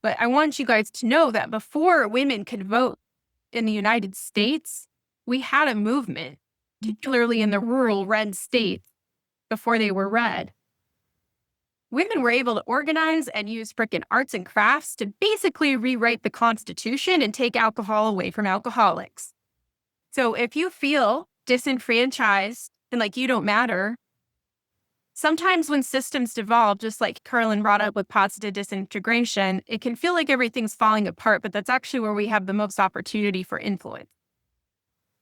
But I want you guys to know that before women could vote in the United States, we had a movement, particularly in the rural red states before they were red. Women were able to organize and use frickin' arts and crafts to basically rewrite the Constitution and take alcohol away from alcoholics. So if you feel disenfranchised and like you don't matter, sometimes when systems devolve, just like Carlin brought up with positive disintegration, it can feel like everything's falling apart, but that's actually where we have the most opportunity for influence.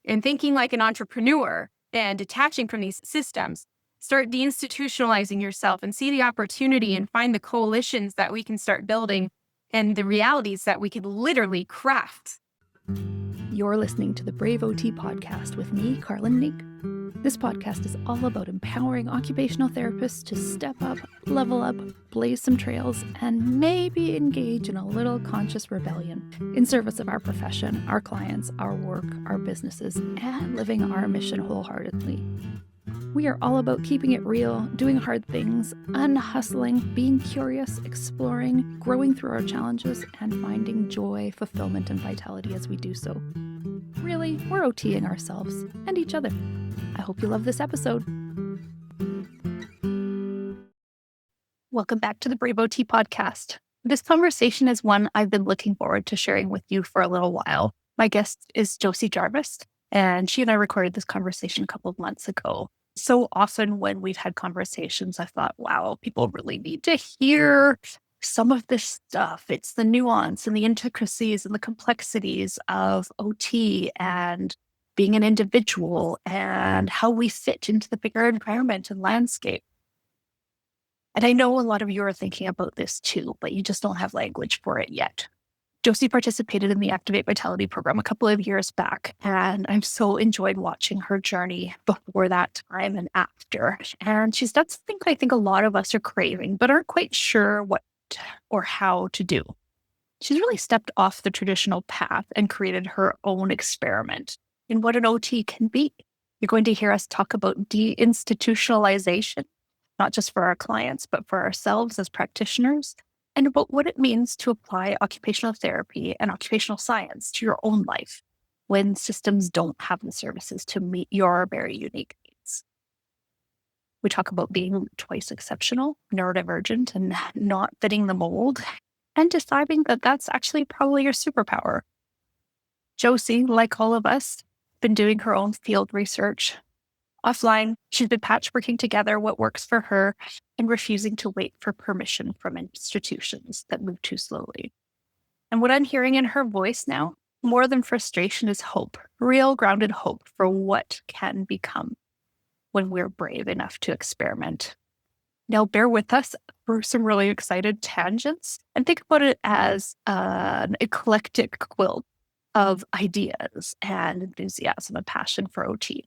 And thinking like an entrepreneur and detaching from these systems, start deinstitutionalizing yourself and see the opportunity and find the coalitions that we can start building and the realities that we could literally craft. You're listening to the Brave OT podcast with me, Carlin Nink. This podcast is all about empowering occupational therapists to step up, level up, blaze some trails, and maybe engage in a little conscious rebellion in service of our profession, our clients, our work, our businesses, and living our mission wholeheartedly. We are all about keeping it real, doing hard things, unhustling, being curious, exploring, growing through our challenges, and finding joy, fulfillment, and vitality as we do so. Really, we're OTing ourselves and each other. I hope you love this episode. Welcome back to the Brave OT podcast. This conversation is one I've been looking forward to sharing with you for a little while. My guest is Josie Jarvis, and she and I recorded this conversation a couple of months ago. So often when we've had conversations, I thought, wow, people really need to hear some of this stuff. It's the nuance and the intricacies and the complexities of OT and being an individual and how we fit into the bigger environment and landscape. And I know a lot of you are thinking about this too, but you just don't have language for it yet. Josie participated in the Activate Vitality program a couple of years back, and I've so enjoyed watching her journey before that time and after. And she's done something I think a lot of us are craving, but aren't quite sure what or how to do. She's really stepped off the traditional path and created her own experiment in what an OT can be. You're going to hear us talk about deinstitutionalization, not just for our clients, but for ourselves as practitioners, and about what it means to apply occupational therapy and occupational science to your own life when systems don't have the services to meet your very unique needs. We talk about being twice exceptional, neurodivergent, and not fitting the mold, and deciding that that's actually probably your superpower. Josie, like all of us, been doing her own field research. Offline, she's been patchworking together what works for her and refusing to wait for permission from institutions that move too slowly. And what I'm hearing in her voice now, more than frustration, is hope, real grounded hope for what can become when we're brave enough to experiment. Now, bear with us for some really excited tangents and think about it as an eclectic quilt of ideas and enthusiasm and passion for OT.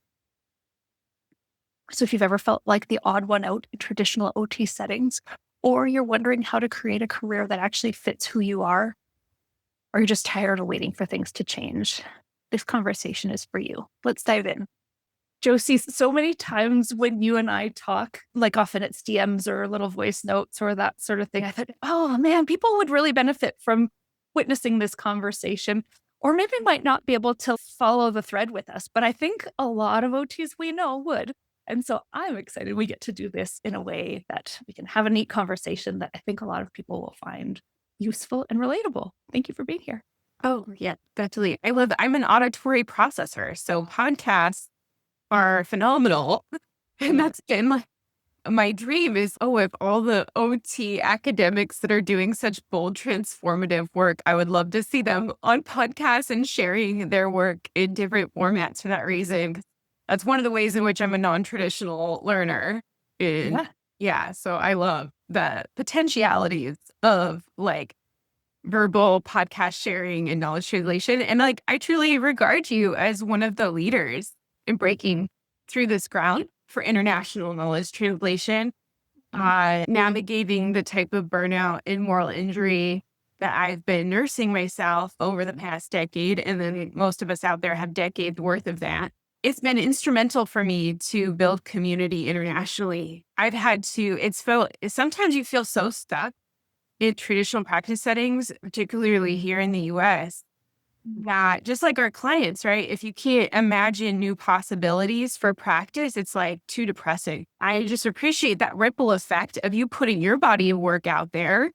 So if you've ever felt like the odd one out in traditional OT settings, or you're wondering how to create a career that actually fits who you are, or you're just tired of waiting for things to change, this conversation is for you. Let's dive in. Josie, so many times when you and I talk, like often it's DMs or little voice notes or that sort of thing, I thought, oh man, people would really benefit from witnessing this conversation, or maybe might not be able to follow the thread with us. But I think a lot of OTs we know would. And so I'm excited we get to do this in a way that we can have a neat conversation that I think a lot of people will find useful and relatable. Thank you for being here. Oh, yeah, definitely. I'm an auditory processor, so podcasts are phenomenal. And that's been my dream is, if all the OT academics that are doing such bold, transformative work, I would love to see them on podcasts and sharing their work in different formats for that reason. That's one of the ways in which I'm a non-traditional learner. So I love the potentialities of like verbal podcast sharing and knowledge translation. And like, I truly regard you as one of the leaders in breaking through this ground for international knowledge translation, navigating the type of burnout and moral injury that I've been nursing myself over the past decade. And then most of us out there have decades worth of that. It's been instrumental for me to build community internationally. I've had to, sometimes you feel so stuck in traditional practice settings, particularly here in the US, that just like our clients, right? If you can't imagine new possibilities for practice, it's like too depressing. I just appreciate that ripple effect of you putting your body of work out there.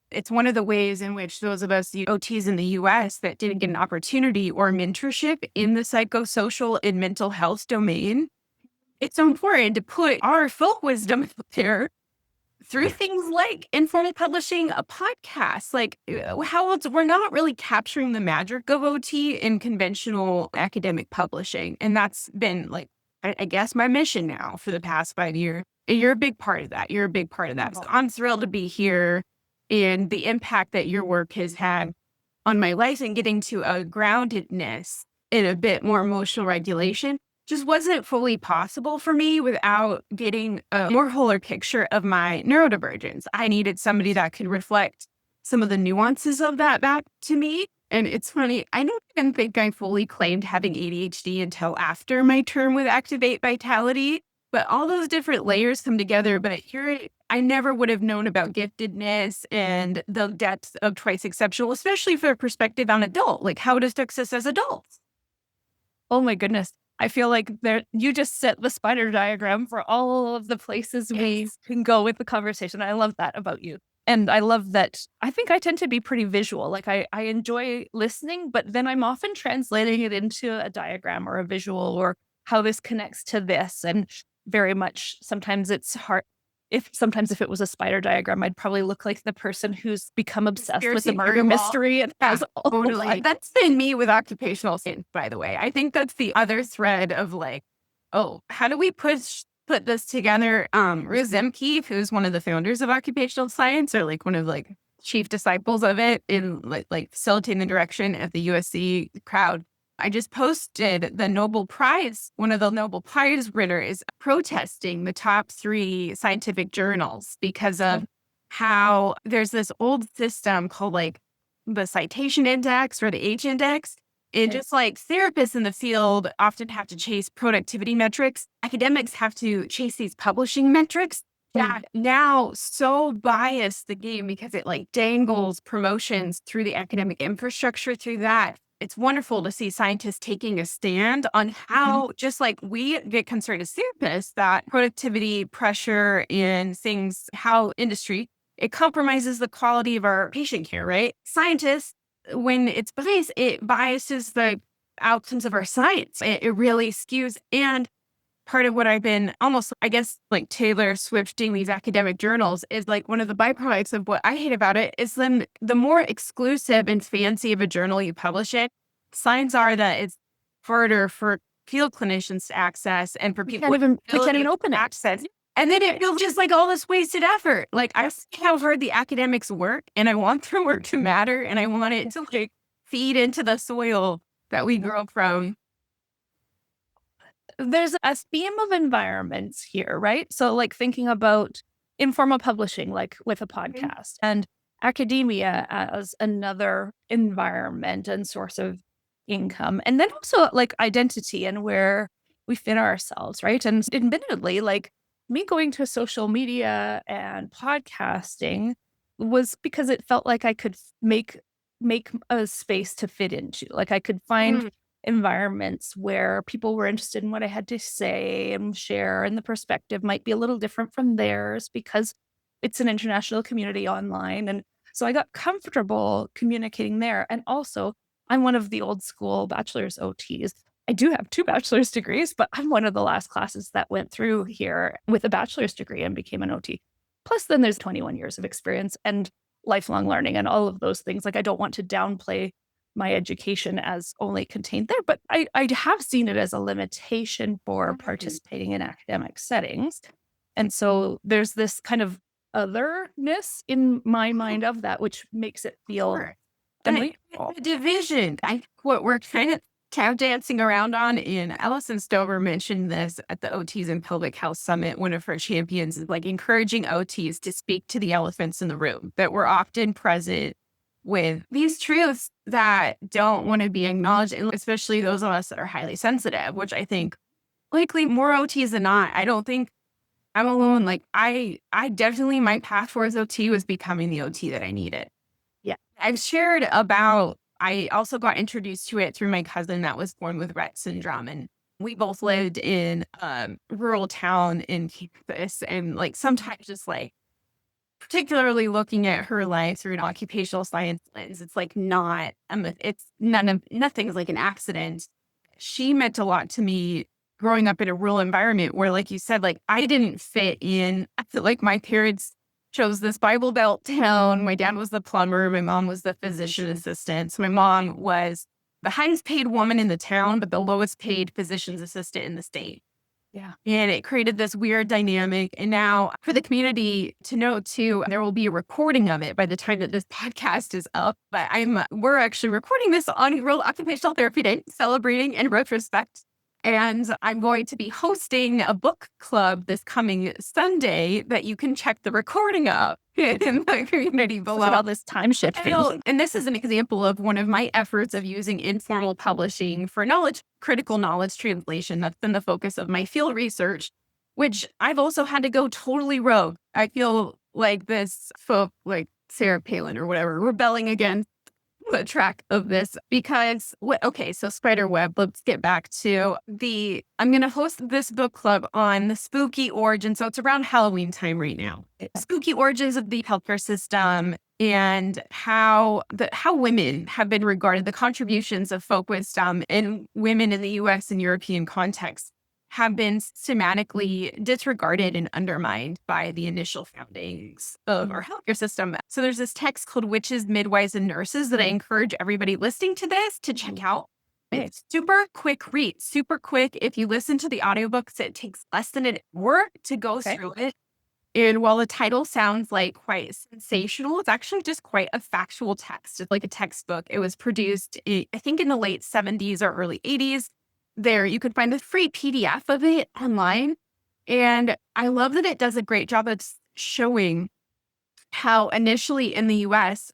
It's one of the ways in which those of us OTs in the US that didn't get an opportunity or mentorship in the psychosocial and mental health domain, it's so important to put our folk wisdom out there through things like informal publishing, a podcast. Like, how else? We're not really capturing the magic of OT in conventional academic publishing. And that's been like, I guess, my mission now for the past 5 years. And you're a big part of that. You're a big part of that. So I'm thrilled to be here and the impact that your work has had on my life and getting to a groundedness and a bit more emotional regulation just wasn't fully possible for me without getting a more whole picture of my neurodivergence. I needed somebody that could reflect some of the nuances of that back to me. And it's funny, I don't even think I fully claimed having ADHD until after my term with Activate Vitality. But all those different layers come together. But here, I never would have known about giftedness and the depth of twice exceptional, especially for a perspective on adult. Like, how does success as adults? Oh my goodness. I feel like you just set the spider diagram for all of the places we can go with the conversation. I love that about you. And I love that I think I tend to be pretty visual. Like I enjoy listening, but then I'm often translating it into a diagram or a visual or how this connects to this. And very much sometimes it's hard. Sometimes if it was a spider diagram, I'd probably look like the person who's become obsessed with the murder mystery and has totally. That's been me with occupational science, by the way. I think that's the other thread of like, oh, how do we put this together? Ruth Zemke, who's one of the founders of occupational science, or like one of like chief disciples of it in like facilitating the direction of the USC crowd. I just posted the Nobel Prize. One of the Nobel Prize winners protesting the top 3 scientific journals because of how there's this old system called like the citation index or the H index. And just like therapists in the field often have to chase productivity metrics, academics have to chase these publishing metrics that now so bias the game because it like dangles promotions through the academic infrastructure through that. It's wonderful to see scientists taking a stand on how, just like we get concerned as therapists, that productivity pressure and things, how industry, it compromises the quality of our patient care, right? Scientists, when it's biased, it biases the outcomes of our science. It really skews. And part of what I've been almost, I guess, like Taylor Swifting these academic journals is like one of the byproducts of what I hate about it is then the more exclusive and fancy of a journal you publish it, signs are that it's harder for field clinicians to access and for people we can't even open it. access. And then it feels just like all this wasted effort. Like I see how hard the academics work and I want their work to matter and I want it to like feed into the soil that we grow from. There's a theme of environments here, right? So like thinking about informal publishing, like with a podcast and academia as another environment and source of income. And then also like identity and where we fit ourselves, right? And admittedly, like me going to social media and podcasting was because it felt like I could make a space to fit into. Like I could find environments where people were interested in what I had to say and share, and the perspective might be a little different from theirs because it's an international community online. And so I got comfortable communicating there. And also, I'm one of the old school bachelor's OTs. I do have 2 bachelor's degrees, but I'm one of the last classes that went through here with a bachelor's degree and became an OT. Plus, then there's 21 years of experience and lifelong learning and all of those things. Like, I don't want to downplay my education as only contained there, but I have seen it as a limitation for participating in academic settings. And so there's this kind of otherness in my mind of that, which makes it feel division. What we're kind of tap dancing around on, and Allison Stover mentioned this at the OTs and Pelvic Health Summit. One of her champions is like encouraging OTs to speak to the elephants in the room that we're often present with these truths that don't want to be acknowledged, and especially those of us that are highly sensitive, which I think likely more OTs than not. I don't think I'm alone. Like I definitely, my path towards OT was becoming the OT that I needed. Yeah. I've shared about, I also got introduced to it through my cousin that was born with Rett syndrome. And we both lived in rural town in Kansas. And like sometimes just like, particularly looking at her life through an occupational science lens, it's like not, it's nothing's like an accident. She meant a lot to me growing up in a rural environment where, like you said, like I didn't fit in. I feel like my parents chose this Bible Belt town. My dad was the plumber. My mom was the physician assistant. So my mom was the highest paid woman in the town, but the lowest paid physician's assistant in the state. Yeah. And it created this weird dynamic. And now for the community to know too, there will be a recording of it by the time that this podcast is up. But we're actually recording this on World Occupational Therapy Day, celebrating in retrospect. And I'm going to be hosting a book club this coming Sunday that you can check the recording of in the community below. Look at all this time shifting. And this is an example of one of my efforts of using informal publishing for critical knowledge translation. That's been the focus of my field research, which I've also had to go totally rogue. I feel like this folk, like Sarah Palin or whatever, rebelling against the track of this because so Spiderweb, let's get back to I'm going to host this book club on the spooky origin. So it's around Halloween time right now. Spooky origins of the healthcare system and how women have been regarded, the contributions of folk wisdom and women in the US and European context have been systematically disregarded and undermined by the initial foundings of our healthcare system. So there's this text called Witches, Midwives, and Nurses that I encourage everybody listening to this to check out. It's super quick read, super quick. If you listen to the audiobooks, it takes less than an hour to go through it. And while the title sounds like quite sensational, it's actually just quite a factual text. It's like a textbook. It was produced, I think, in the late 70s or early 80s. There, you can find a free PDF of it online. And I love that it does a great job of showing how initially in the US,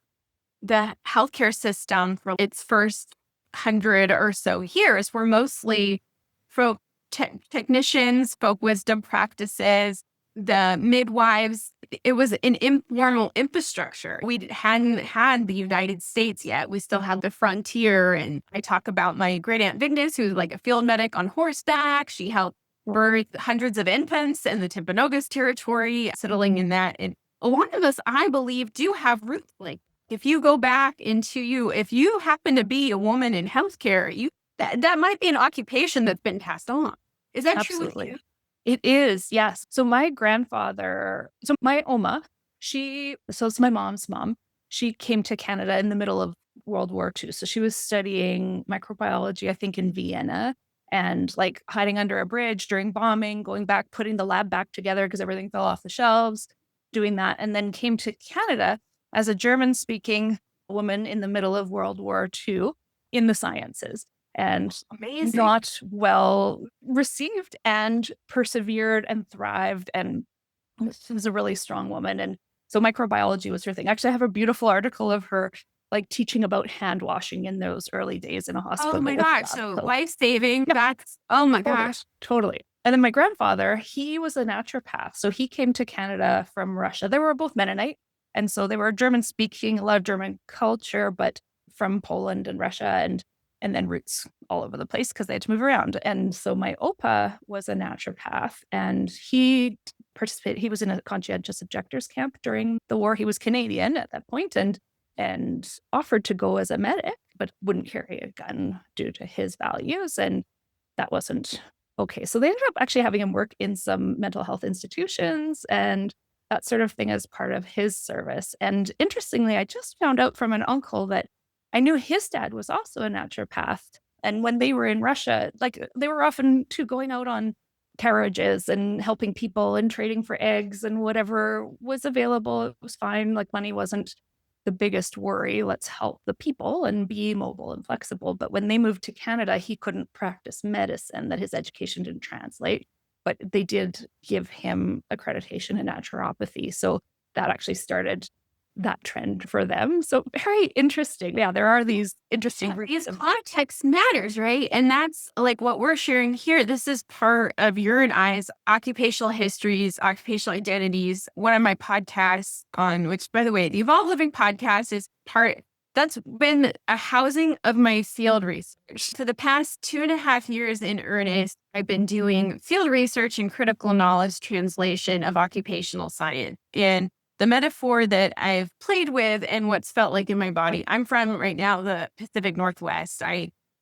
the healthcare system for its first 100 or so years were mostly folk technicians, folk wisdom practices, the midwives. It was an informal infrastructure. We hadn't had the United States yet. We still had the frontier. And I talk about my great aunt Vignes, who's like a field medic on horseback. She helped birth hundreds of infants in the Timpanogos territory, settling in that. And a lot of us, I believe, do have roots. Like if you go back if you happen to be a woman in healthcare, that might be an occupation that's been passed on. Is that true with you? It is, yes. So my Oma, so it's my mom's mom. She came to Canada in the middle of World War II. So she was studying microbiology, I think, in Vienna and like hiding under a bridge during bombing, going back, putting the lab back together because everything fell off the shelves, doing that. And then came to Canada as a German-speaking woman in the middle of World War II in the sciences. And amazing, not well received and persevered and thrived. And she was a really strong woman. And so microbiology was her thing. Actually, I have a beautiful article of her like teaching about hand washing in those early days in a hospital. Oh my gosh. So life-saving. Yeah. Oh my gosh. Totally. And then my grandfather, he was a naturopath. So he came to Canada from Russia. They were both Mennonite. And so they were German speaking, a lot of German culture, but from Poland and Russia and then roots all over the place because they had to move around. And so my Opa was a naturopath and he participated. He was in a conscientious objectors camp during the war. He was Canadian at that point and offered to go as a medic, but wouldn't carry a gun due to his values. And that wasn't okay. So they ended up actually having him work in some mental health institutions and that sort of thing as part of his service. And interestingly, I just found out from an uncle that I knew his dad was also a naturopath. And when they were in Russia, like they were often too going out on carriages and helping people and trading for eggs and whatever was available. It was fine. Like money wasn't the biggest worry. Let's help the people and be mobile and flexible. But when they moved to Canada, he couldn't practice medicine, that his education didn't translate. But they did give him accreditation in naturopathy. So that actually started that trend for them. So very interesting. Yeah, there are these interesting These context matters, right? And that's like what we're sharing here. This is part of your and I's occupational histories, occupational identities. One of my podcasts on, which by the way, the Evolve Living podcast is part, that's been a housing of my field research. For the past 2.5 years in earnest, I've been doing field research and critical knowledge translation of occupational science. And the metaphor that I've played with and what's felt like in my body, I'm from right now the Pacific Northwest.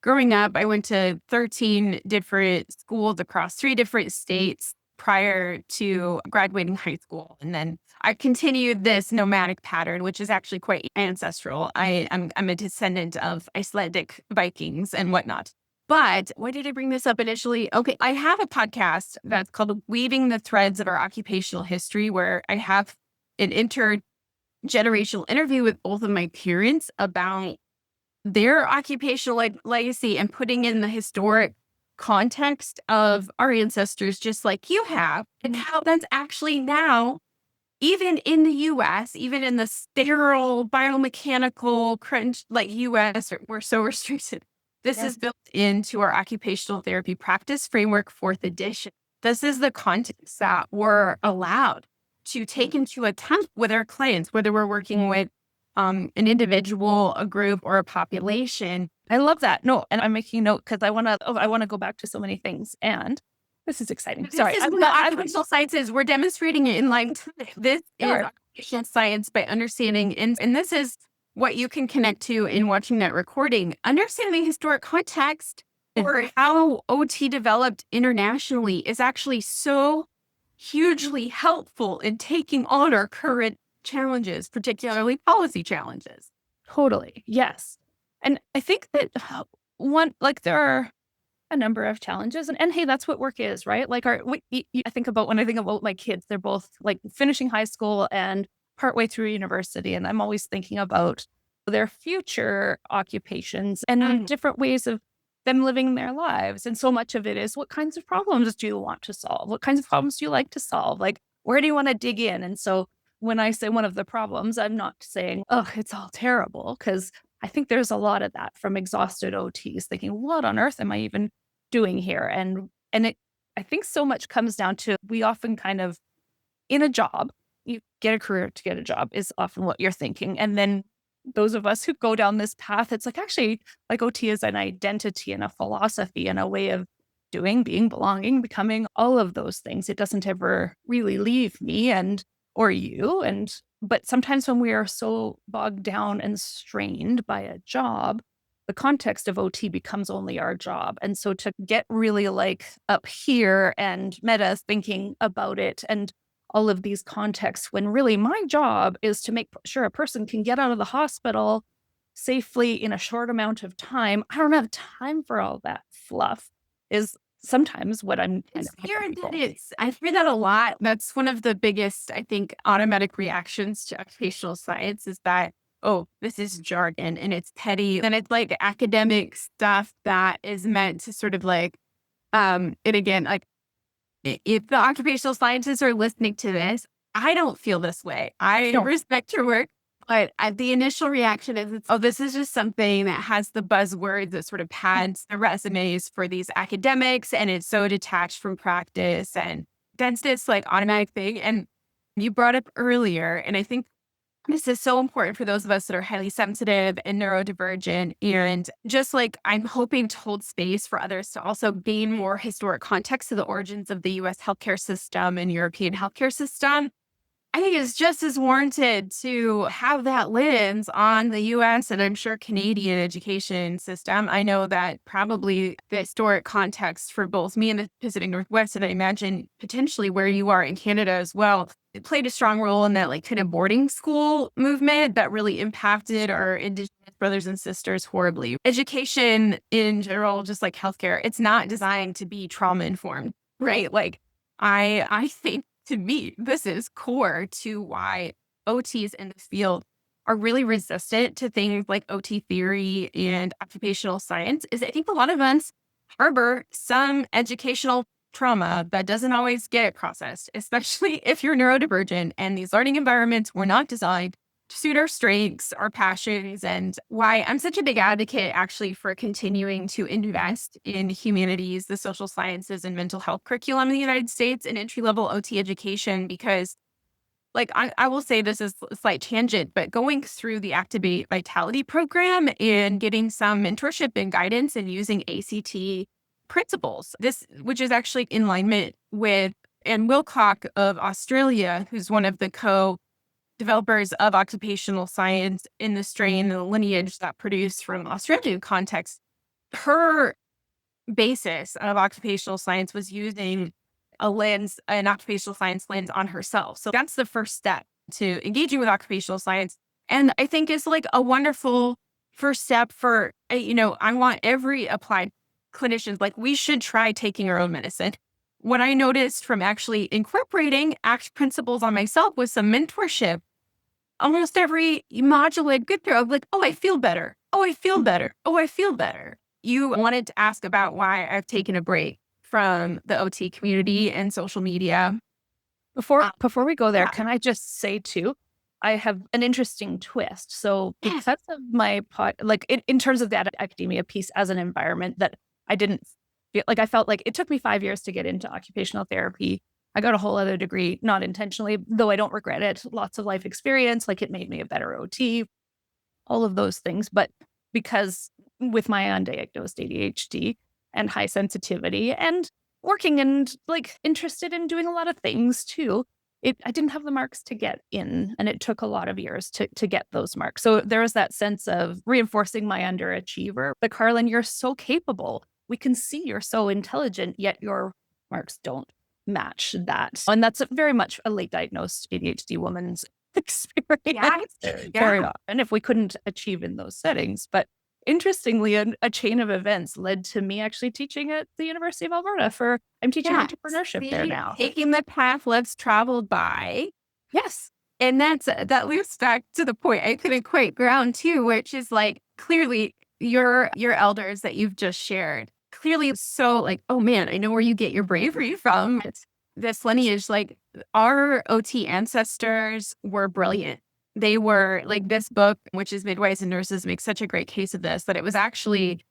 Growing up, I went to 13 different schools across 3 different states prior to graduating high school. And then I continued this nomadic pattern, which is actually quite ancestral. I'm a descendant of Icelandic Vikings and whatnot. But why did I bring this up initially? Okay, I have a podcast that's called Weaving the Threads of Our Occupational History, where I have an intergenerational interview with both of my parents about their occupational legacy and putting in the historic context of our ancestors, just like you have, and how that's actually now, even in the US, even in the sterile biomechanical crunch like US, we're so restricted. This is built into our occupational therapy practice framework, 4th edition. This is the context that we're allowed to take into account with our clients, whether we're working with an individual, a group, or a population. I love that. No, and I'm making note because I want to go back to so many things. And this is exciting. Sorry. This is occupational sciences. We're demonstrating it in like this is occupational science by understanding. And this is what you can connect to in watching that recording. Understanding historic context or how OT developed internationally is actually so hugely helpful in taking on our current challenges, particularly policy challenges. Totally. Yes. And I think that there are a number of challenges and hey, that's what work is, right? Like when I think about my kids, they're both like finishing high school and partway through university. And I'm always thinking about their future occupations and different ways of them living their lives. And so much of it is, what kinds of problems do you want to solve? What kinds of problems do you like to solve? Like, where do you want to dig in? And so when I say one of the problems, I'm not saying, oh, it's all terrible, because I think there's a lot of that from exhausted OTs thinking, what on earth am I even doing here? And I think so much comes down to, we often kind of, in a job, you get a career to get a job is often what you're thinking. And then those of us who go down this path, it's like actually like OT is an identity and a philosophy and a way of doing, being, belonging, becoming, all of those things. It doesn't ever really leave me or you. But sometimes when we are so bogged down and strained by a job, the context of OT becomes only our job. And so to get really like up here and meta thinking about it and all of these contexts, when really my job is to make sure a person can get out of the hospital safely in a short amount of time. I don't have time for all that fluff, is sometimes what I'm kind of hearing. I hear that a lot. That's one of the biggest, I think, automatic reactions to occupational science is that, oh, this is jargon and it's petty. And it's like academic stuff that is meant to sort of like, and again, like, if the occupational scientists are listening to this, I don't feel this way. I respect your work, but the initial reaction is, this is just something that has the buzzwords that sort of pads the resumes for these academics, and it's so detached from practice, and that's this like automatic thing. And you brought up earlier, and I think this is so important for those of us that are highly sensitive and neurodivergent. And just like I'm hoping to hold space for others to also gain more historic context to the origins of the US healthcare system and European healthcare system, I think it's just as warranted to have that lens on the US and I'm sure Canadian education system. I know that probably the historic context for both me and the Pacific Northwest, and I imagine potentially where you are in Canada as well, it played a strong role in that like kind of boarding school movement that really impacted our Indigenous brothers and sisters horribly. Education in general, just like healthcare, it's not designed to be trauma informed, right? Like I think, to me, this is core to why OTs in the field are really resistant to things like OT theory and occupational science. Is I think a lot of us harbor some educational trauma that doesn't always get processed, especially if you're neurodivergent and these learning environments were not designed suit our strengths, our passions, and why I'm such a big advocate actually for continuing to invest in humanities, the social sciences, and mental health curriculum in the United States and entry-level OT education. Because like I will say this is a slight tangent, but going through the Activate Vitality program and getting some mentorship and guidance and using ACT principles, this which is actually in alignment with Anne Wilcock of Australia, who's one of the developers of occupational science in the strain and the lineage that produced from Australian context. Her basis of occupational science was using an occupational science lens on herself. So that's the first step to engaging with occupational science. And I think is like a wonderful first step for, I want every applied clinician, like we should try taking our own medicine. What I noticed from actually incorporating ACT principles on myself was some mentorship. Almost every module I'd get through, I'm like, oh, I feel better. Oh, I feel better. Oh, I feel better. You wanted to ask about why I've taken a break from the OT community and social media. Before we go there, yeah. can I just say too, I have an interesting twist. So because of my in terms of that academia piece as an environment that I didn't feel like, I felt like it took me 5 years to get into occupational therapy. I got a whole other degree, not intentionally, though I don't regret it. Lots of life experience, like it made me a better OT, all of those things. But because with my undiagnosed ADHD and high sensitivity and working and like interested in doing a lot of things too, I didn't have the marks to get in, and it took a lot of years to get those marks. So there was that sense of reinforcing my underachiever. But Carlin, you're so capable. We can see you're so intelligent, yet your marks don't match that. And that's very much a late diagnosed ADHD woman's experience very often if we couldn't achieve in those settings. But interestingly, a chain of events led to me actually teaching at the University of Alberta I'm teaching entrepreneurship there now. Taking the path less traveled by. Yes. And that loops back to the point I couldn't quite ground too, which is like clearly your elders that you've just shared. Clearly so like, oh man, I know where you get your bravery from. It's this lineage, like our OT ancestors were brilliant. They were like this book, which is Midwives and Nurses, makes such a great case of this, that it was actually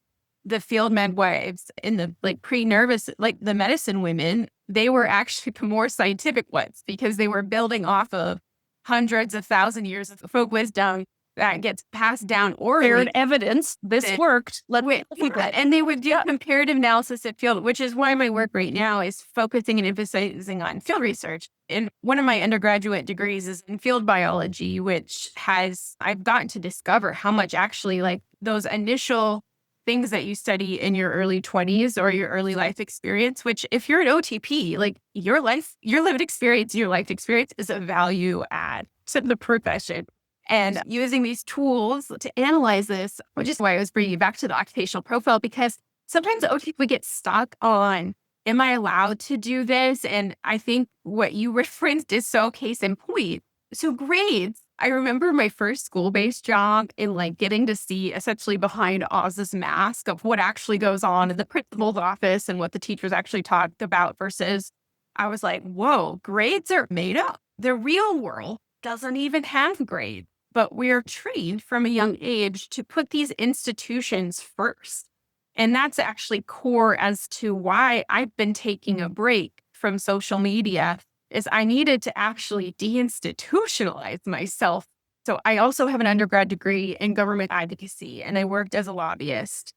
the field midwives in the like pre-nervous, like the medicine women, they were actually the more scientific ones because they were building off of hundreds of thousand years of folk wisdom that gets passed down orally. Shared evidence. This worked. And they would do comparative analysis at field, which is why my work right now is focusing and emphasizing on field research. And one of my undergraduate degrees is in field biology, which I've gotten to discover how much actually like those initial things that you study in your early 20s or your early life experience, which if you're an OTP, like your lived experience, your life experience is a value add to the profession. And using these tools to analyze this, which is why I was bringing you back to the occupational profile, because sometimes OT we get stuck on, am I allowed to do this? And I think what you referenced is so case in point. So grades, I remember my first school-based job in like getting to see essentially behind Oz's mask of what actually goes on in the principal's office and what the teachers actually talked about versus I was like, whoa, grades are made up. The real world doesn't even have grades. But we are trained from a young age to put these institutions first. And that's actually core as to why I've been taking a break from social media is I needed to actually deinstitutionalize myself. So I also have an undergrad degree in government advocacy, and I worked as a lobbyist.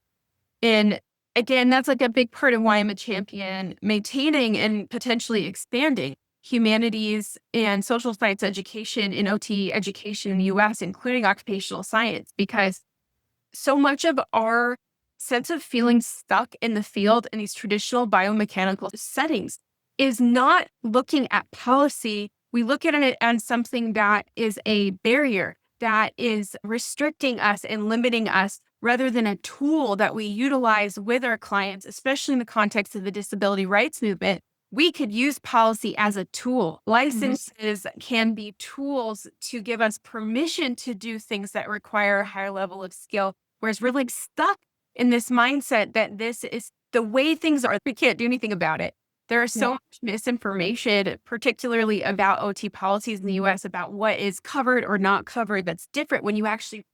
And again, that's like a big part of why I'm a champion, maintaining and potentially expanding humanities and social science education in OT education in the US, including occupational science, because so much of our sense of feeling stuck in the field in these traditional biomechanical settings is not looking at policy. We look at it as something that is a barrier that is restricting us and limiting us rather than a tool that we utilize with our clients, especially in the context of the disability rights movement. We could use policy as a tool. Licenses can be tools to give us permission to do things that require a higher level of skill, whereas we're like stuck in this mindset that this is the way things are. We can't do anything about it. There is so much misinformation, particularly about OT policies in the US, about what is covered or not covered. That's different when you actually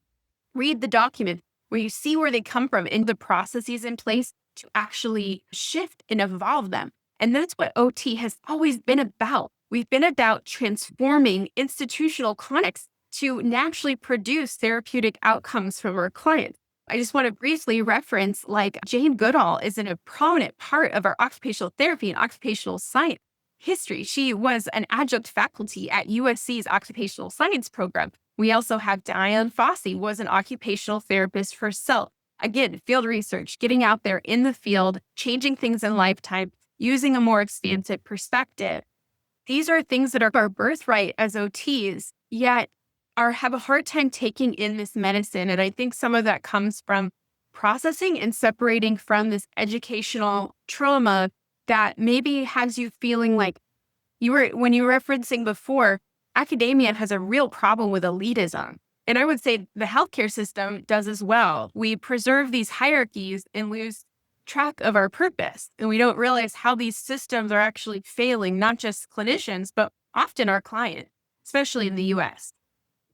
read the document, where you see where they come from and the processes in place to actually shift and evolve them. And that's what OT has always been about. We've been about transforming institutional clinics to naturally produce therapeutic outcomes from our clients. I just want to briefly reference, like, Jane Goodall is a prominent part of our occupational therapy and occupational science history. She was an adjunct faculty at USC's occupational science program. We also have Diane Fossey, was an occupational therapist herself. Again, field research, getting out there in the field, changing things in lifetime, using a more expansive perspective. These are things that are our birthright as OTs, yet have a hard time taking in this medicine. And I think some of that comes from processing and separating from this educational trauma that maybe has you feeling like when you were referencing before, academia has a real problem with elitism. And I would say the healthcare system does as well. We preserve these hierarchies and lose track of our purpose. And we don't realize how these systems are actually failing, not just clinicians, but often our clients, especially in the US.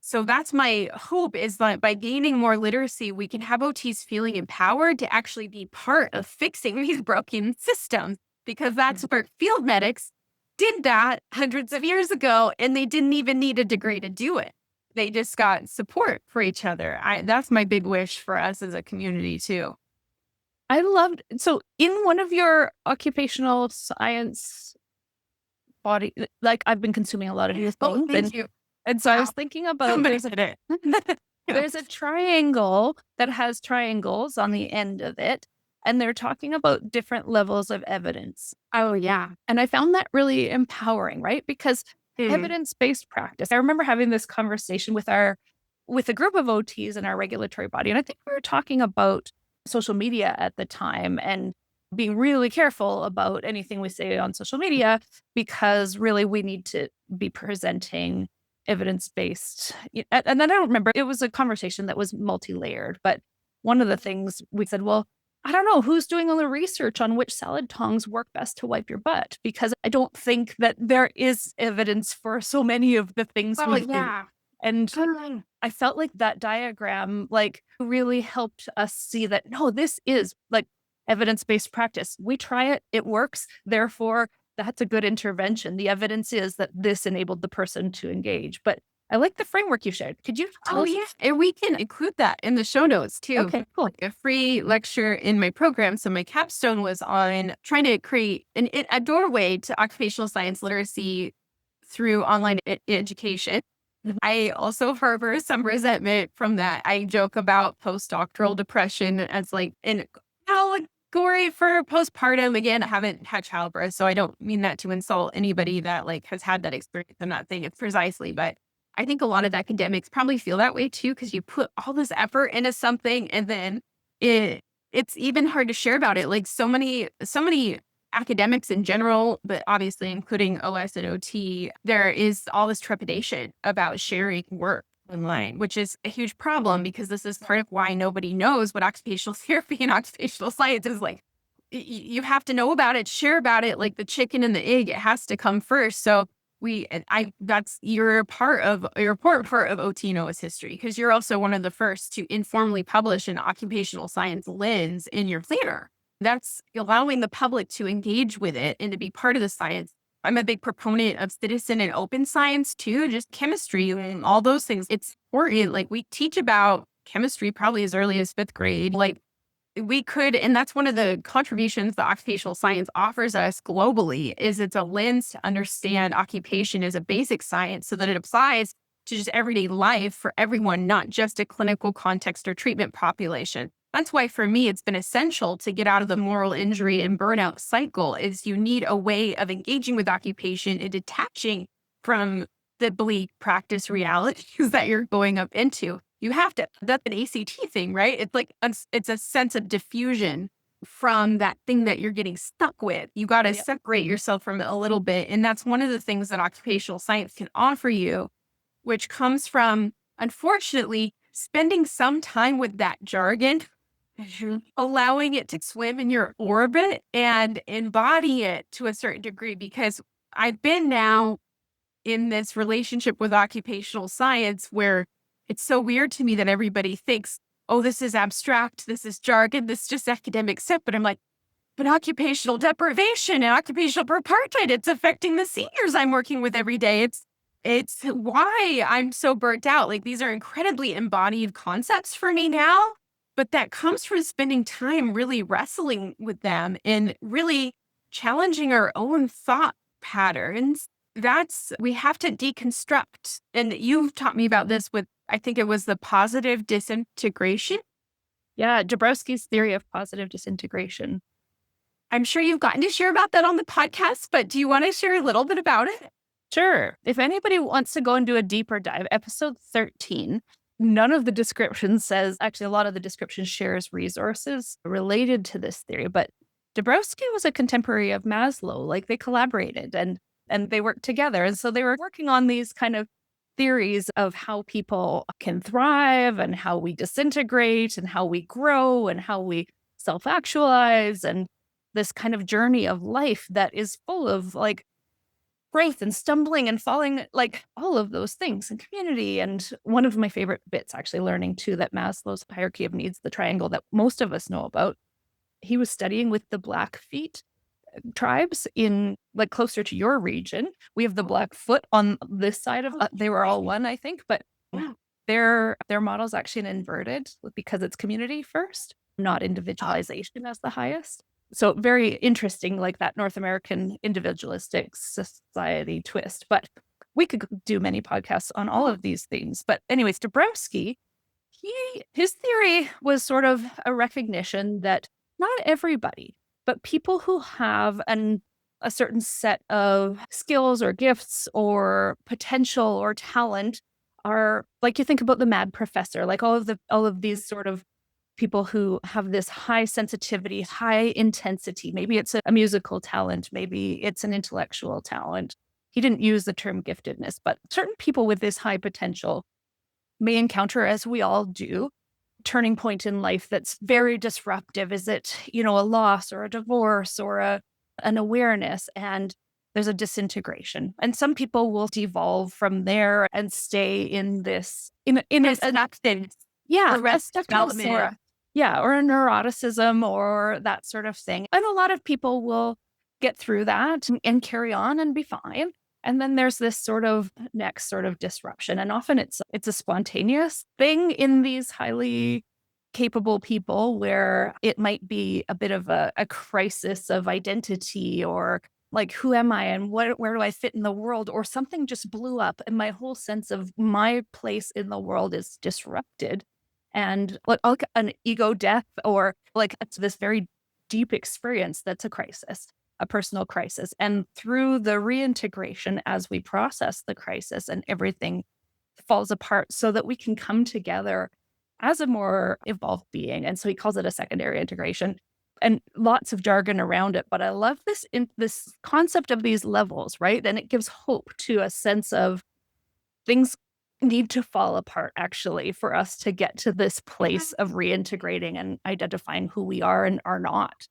So that's my hope, is that by gaining more literacy, we can have OTs feeling empowered to actually be part of fixing these broken systems, because that's where field medics did that hundreds of years ago, and they didn't even need a degree to do it. They just got support for each other. That's my big wish for us as a community too. I loved, so in one of your occupational science body, like, I've been consuming a lot of these things. Thank you. And so I was thinking about, there's a triangle that has triangles on the end of it, and they're talking about different levels of evidence. Oh, yeah. And I found that really empowering, right? Because evidence-based practice, I remember having this conversation with a group of OTs in our regulatory body. And I think we were talking about social media at the time and being really careful about anything we say on social media, because really we need to be presenting evidence-based. And then I don't remember, it was a conversation that was multi-layered, but one of the things we said, well, I don't know who's doing all the research on which salad tongs work best to wipe your butt, because I don't think that there is evidence for so many of the things we do. And I felt like that diagram really helped us see that, no, this is evidence-based practice. We try it, it works. Therefore, that's a good intervention. The evidence is that this enabled the person to engage. But I like the framework you shared. Could you tell us? Yeah. And we can include that in the show notes too. Okay, cool. A free lecture in my program. So my capstone was on trying to create a doorway to occupational science literacy through online education. I also harbor some resentment from that. I joke about postdoctoral depression as an allegory for postpartum. Again, I haven't had childbirth, so I don't mean that to insult anybody that has had that experience. I'm not saying it's precisely, but I think a lot of academics probably feel that way too, because you put all this effort into something and then it's even hard to share about it. So many academics in general, but obviously including OS and OT, there is all this trepidation about sharing work online, which is a huge problem, because this is part of why nobody knows what occupational therapy and occupational science is like. You have to know about it, share about it, like the chicken and the egg. It has to come first. So you're important part of OT and OS history, because you're also one of the first to informally publish an occupational science lens in your planner. That's allowing the public to engage with it and to be part of the science. I'm a big proponent of citizen and open science too, just chemistry and all those things. It's important. We teach about chemistry probably as early as 5th grade. We could, and that's one of the contributions that occupational science offers us globally, is it's a lens to understand occupation as a basic science so that it applies to just everyday life for everyone, not just a clinical context or treatment population. That's why for me, it's been essential to get out of the moral injury and burnout cycle. Is you need a way of engaging with occupation and detaching from the bleak practice realities that you're going up into. You have to, that's an ACT thing, right? It's a sense of diffusion from that thing that you're getting stuck with. You got to separate yourself from it a little bit. And that's one of the things that occupational science can offer you, which comes from, unfortunately, spending some time with that jargon allowing it to swim in your orbit and embody it to a certain degree. Because I've been now in this relationship with occupational science where it's so weird to me that everybody thinks, oh, this is abstract, this is jargon, this is just academic stuff. But I'm like, but occupational deprivation and occupational apartheid, it's affecting the seniors I'm working with every day. It's why I'm so burnt out. Like these are incredibly embodied concepts for me now, but that comes from spending time really wrestling with them and really challenging our own thought patterns. We have to deconstruct. And you've taught me about this with, I think it was the positive disintegration. Yeah, Dabrowski's theory of positive disintegration. I'm sure you've gotten to share about that on the podcast, but do you want to share a little bit about it? Sure. If anybody wants to go and do a deeper dive, episode 13, none of the description says, actually, a lot of the description shares resources related to this theory, but Dabrowski was a contemporary of Maslow. Like they collaborated and they worked together. And so they were working on these kind of theories of how people can thrive and how we disintegrate and how we grow and how we self-actualize, and this kind of journey of life that is full of like growth and stumbling and falling, like all of those things, and community. And one of my favorite bits, actually, learning too, that Maslow's hierarchy of needs, the triangle that most of us know about, he was studying with the Blackfeet tribes in like closer to your region. We have the Blackfoot on this side of, they were all one, I think, but their model's actually an inverted because it's community first, not individualization as the highest. So very interesting, like that North American individualistic society twist. But we could do many podcasts on all of these things. But anyways, Dabrowski, his theory was sort of a recognition that not everybody, but people who have a certain set of skills or gifts or potential or talent are, like, you think about the mad professor, like all of these sort of people who have this high sensitivity, high intensity. Maybe it's a musical talent, maybe it's an intellectual talent. He didn't use the term giftedness, but certain people with this high potential may encounter, as we all do, turning point in life that's very disruptive. Is it, a loss or a divorce or an awareness? And there's a disintegration. And some people will devolve from there and stay in this, in a Acceptance. yeah, Or a stuck development. or a neuroticism or that sort of thing. And a lot of people will get through that and carry on and be fine. And then there's this sort of next sort of disruption. And often it's a spontaneous thing in these highly capable people where it might be a bit of a crisis of identity, or like, who am I and where do I fit in the world? Or something just blew up and my whole sense of my place in the world is disrupted. And like an ego death, or like it's this very deep experience that's a crisis, a personal crisis. And through the reintegration, as we process the crisis and everything falls apart, so that we can come together as a more evolved being. And so he calls it a secondary integration, and lots of jargon around it. But I love this concept of these levels, right? And it gives hope to a sense of things need to fall apart, actually, for us to get to this place of reintegrating and identifying who we are and are not.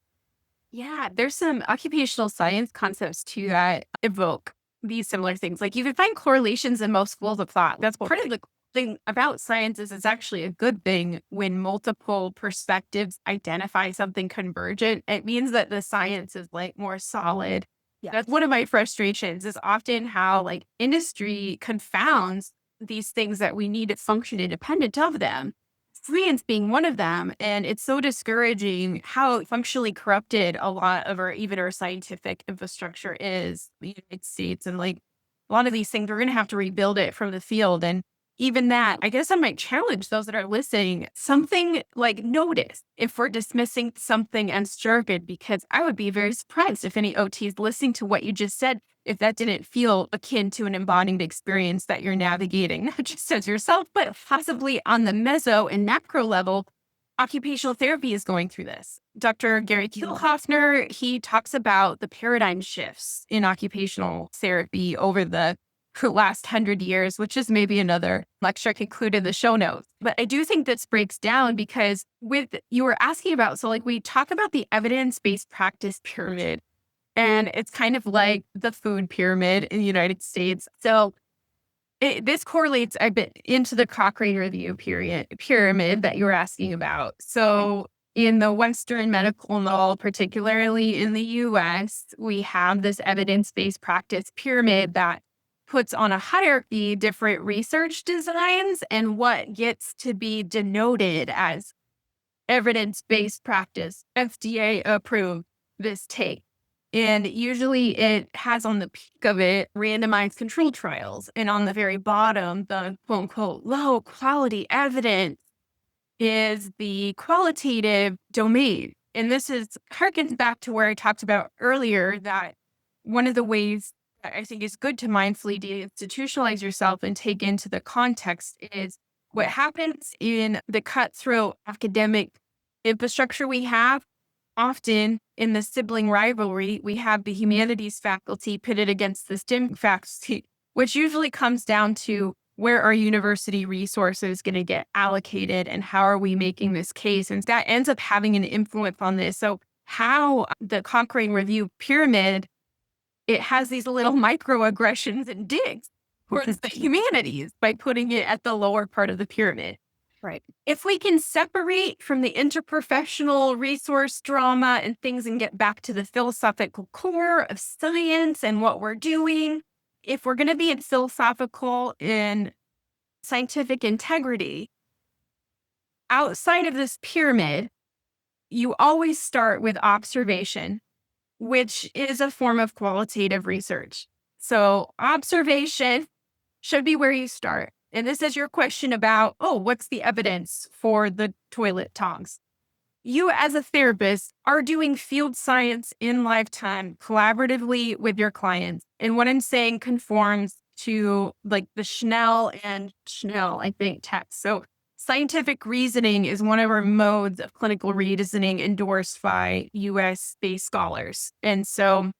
Yeah, there's some occupational science concepts too that evoke these similar things. Like you can find correlations in most schools of thought. That's part of the thing about science, is it's actually a good thing when multiple perspectives identify something convergent. It means that the science is like more solid. Yeah. That's one of my frustrations, is often how like industry confounds these things that we need to function independent of them. Science being one of them. And it's so discouraging how functionally corrupted a lot of even our scientific infrastructure is in the United States. And like a lot of these things, we're going to have to rebuild it from the field. And even that, I guess I might challenge those that are listening, something like notice if we're dismissing something as jargon, because I would be very surprised if any OTs listening to what you just said, if that didn't feel akin to an embodied experience that you're navigating, not just as yourself, but possibly on the meso and macro level. Occupational therapy is going through this. Dr. Gary Kielhofner, he talks about the paradigm shifts in occupational therapy over the last 100 years, which is maybe another lecture I could include in the show notes. But I do think this breaks down because you were asking about, so like we talk about the evidence-based practice pyramid, and it's kind of like the food pyramid in the United States. So this correlates a bit into the Cochrane review pyramid that you were asking about. So in the Western medical model, particularly in the US, we have this evidence-based practice pyramid that puts on a hierarchy different research designs and what gets to be denoted as evidence-based practice, FDA approved, this take. And usually it has on the peak of it randomized control trials. And on the very bottom, the quote unquote low quality evidence is the qualitative domain. And this harkens back to where I talked about earlier that one of the ways that I think is good to mindfully deinstitutionalize yourself and take into the context is what happens in the cutthroat academic infrastructure we have. Often in the sibling rivalry, we have the humanities faculty pitted against the STEM faculty, which usually comes down to where are university resources going to get allocated and how are we making this case? And that ends up having an influence on this. So how the Cochrane Review pyramid, it has these little microaggressions and digs towards the humanities by putting it at the lower part of the pyramid. Right. If we can separate from the interprofessional resource drama and things and get back to the philosophical core of science and what we're doing, if we're going to be in philosophical and scientific integrity, outside of this pyramid, you always start with observation, which is a form of qualitative research. So observation should be where you start. And this is your question about, what's the evidence for the toilet tongs? You as a therapist are doing field science in lifetime collaboratively with your clients. And what I'm saying conforms to like the Schnell, I think, text. So scientific reasoning is one of our modes of clinical reasoning endorsed by US-based scholars. And so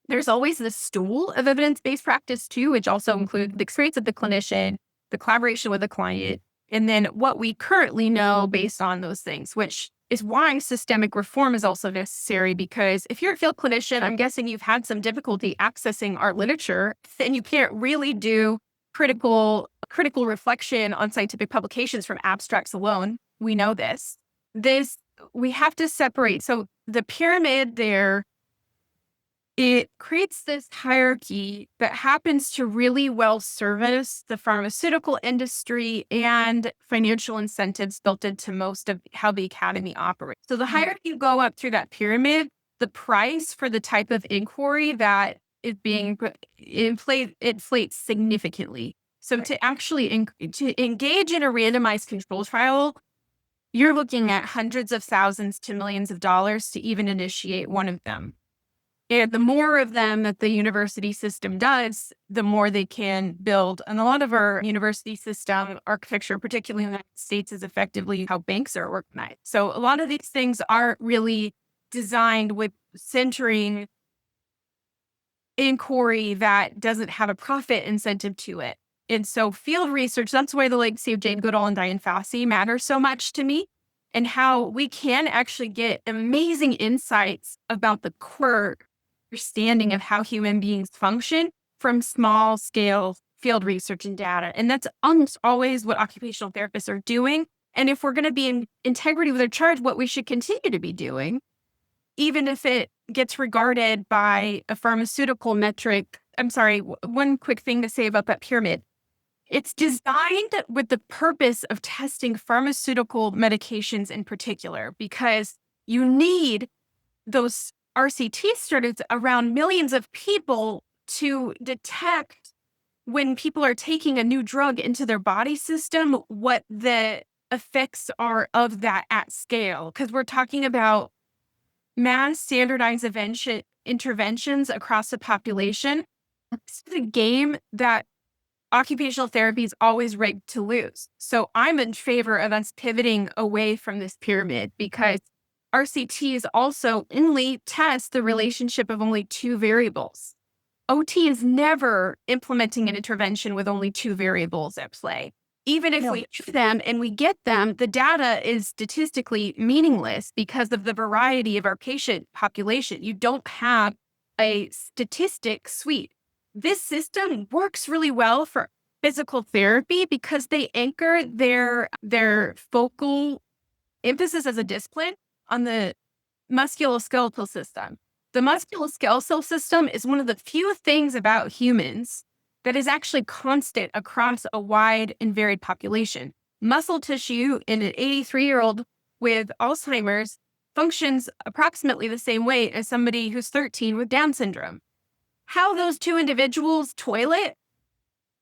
there's always this stool of evidence-based practice too, which also includes the experience of the clinician, the collaboration with the client, and then what we currently know based on those things, which is why systemic reform is also necessary. Because if you're a field clinician, I'm guessing you've had some difficulty accessing our literature, then you can't really do critical reflection on scientific publications from abstracts alone. We know this. We have to separate. So the pyramid there, it creates this hierarchy that happens to really well service the pharmaceutical industry and financial incentives built into most of how the academy operates. So the higher you go up through that pyramid, the price for the type of inquiry that is being inflates significantly. So to actually to engage in a randomized control trial, you're looking at hundreds of thousands to millions of dollars to even initiate one of them. And the more of them that the university system does, the more they can build. And a lot of our university system architecture, particularly in the United States, is effectively how banks are organized. So a lot of these things are really designed with centering inquiry that doesn't have a profit incentive to it. And so field research, that's why the legacy of Jane Goodall and Diane Fossey matters so much to me, and how we can actually get amazing insights about the core understanding of how human beings function from small scale field research and data. And that's almost always what occupational therapists are doing. And if we're going to be in integrity with our charge, what we should continue to be doing, even if it gets regarded by a pharmaceutical metric. I'm sorry, one quick thing to say about that pyramid. It's designed with the purpose of testing pharmaceutical medications in particular, because you need those RCT studies around millions of people to detect when people are taking a new drug into their body system, what the effects are of that at scale. Because we're talking about mass standardized interventions across the population. This is a game that occupational therapy is always rigged to lose. So I'm in favor of us pivoting away from this pyramid, because RCTs also only test the relationship of only two variables. OT is never implementing an intervention with only two variables at play. Even if we do them and we get them, the data is statistically meaningless because of the variety of our patient population. You don't have a statistic suite. This system works really well for physical therapy because they anchor their focal emphasis as a discipline on the musculoskeletal system. The musculoskeletal system is one of the few things about humans that is actually constant across a wide and varied population. Muscle tissue in an 83-year-old with Alzheimer's functions approximately the same way as somebody who's 13 with Down syndrome. How those two individuals toilet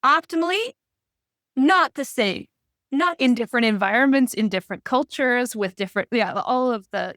optimally, not the same. Not in different environments, in different cultures, with different, all of the,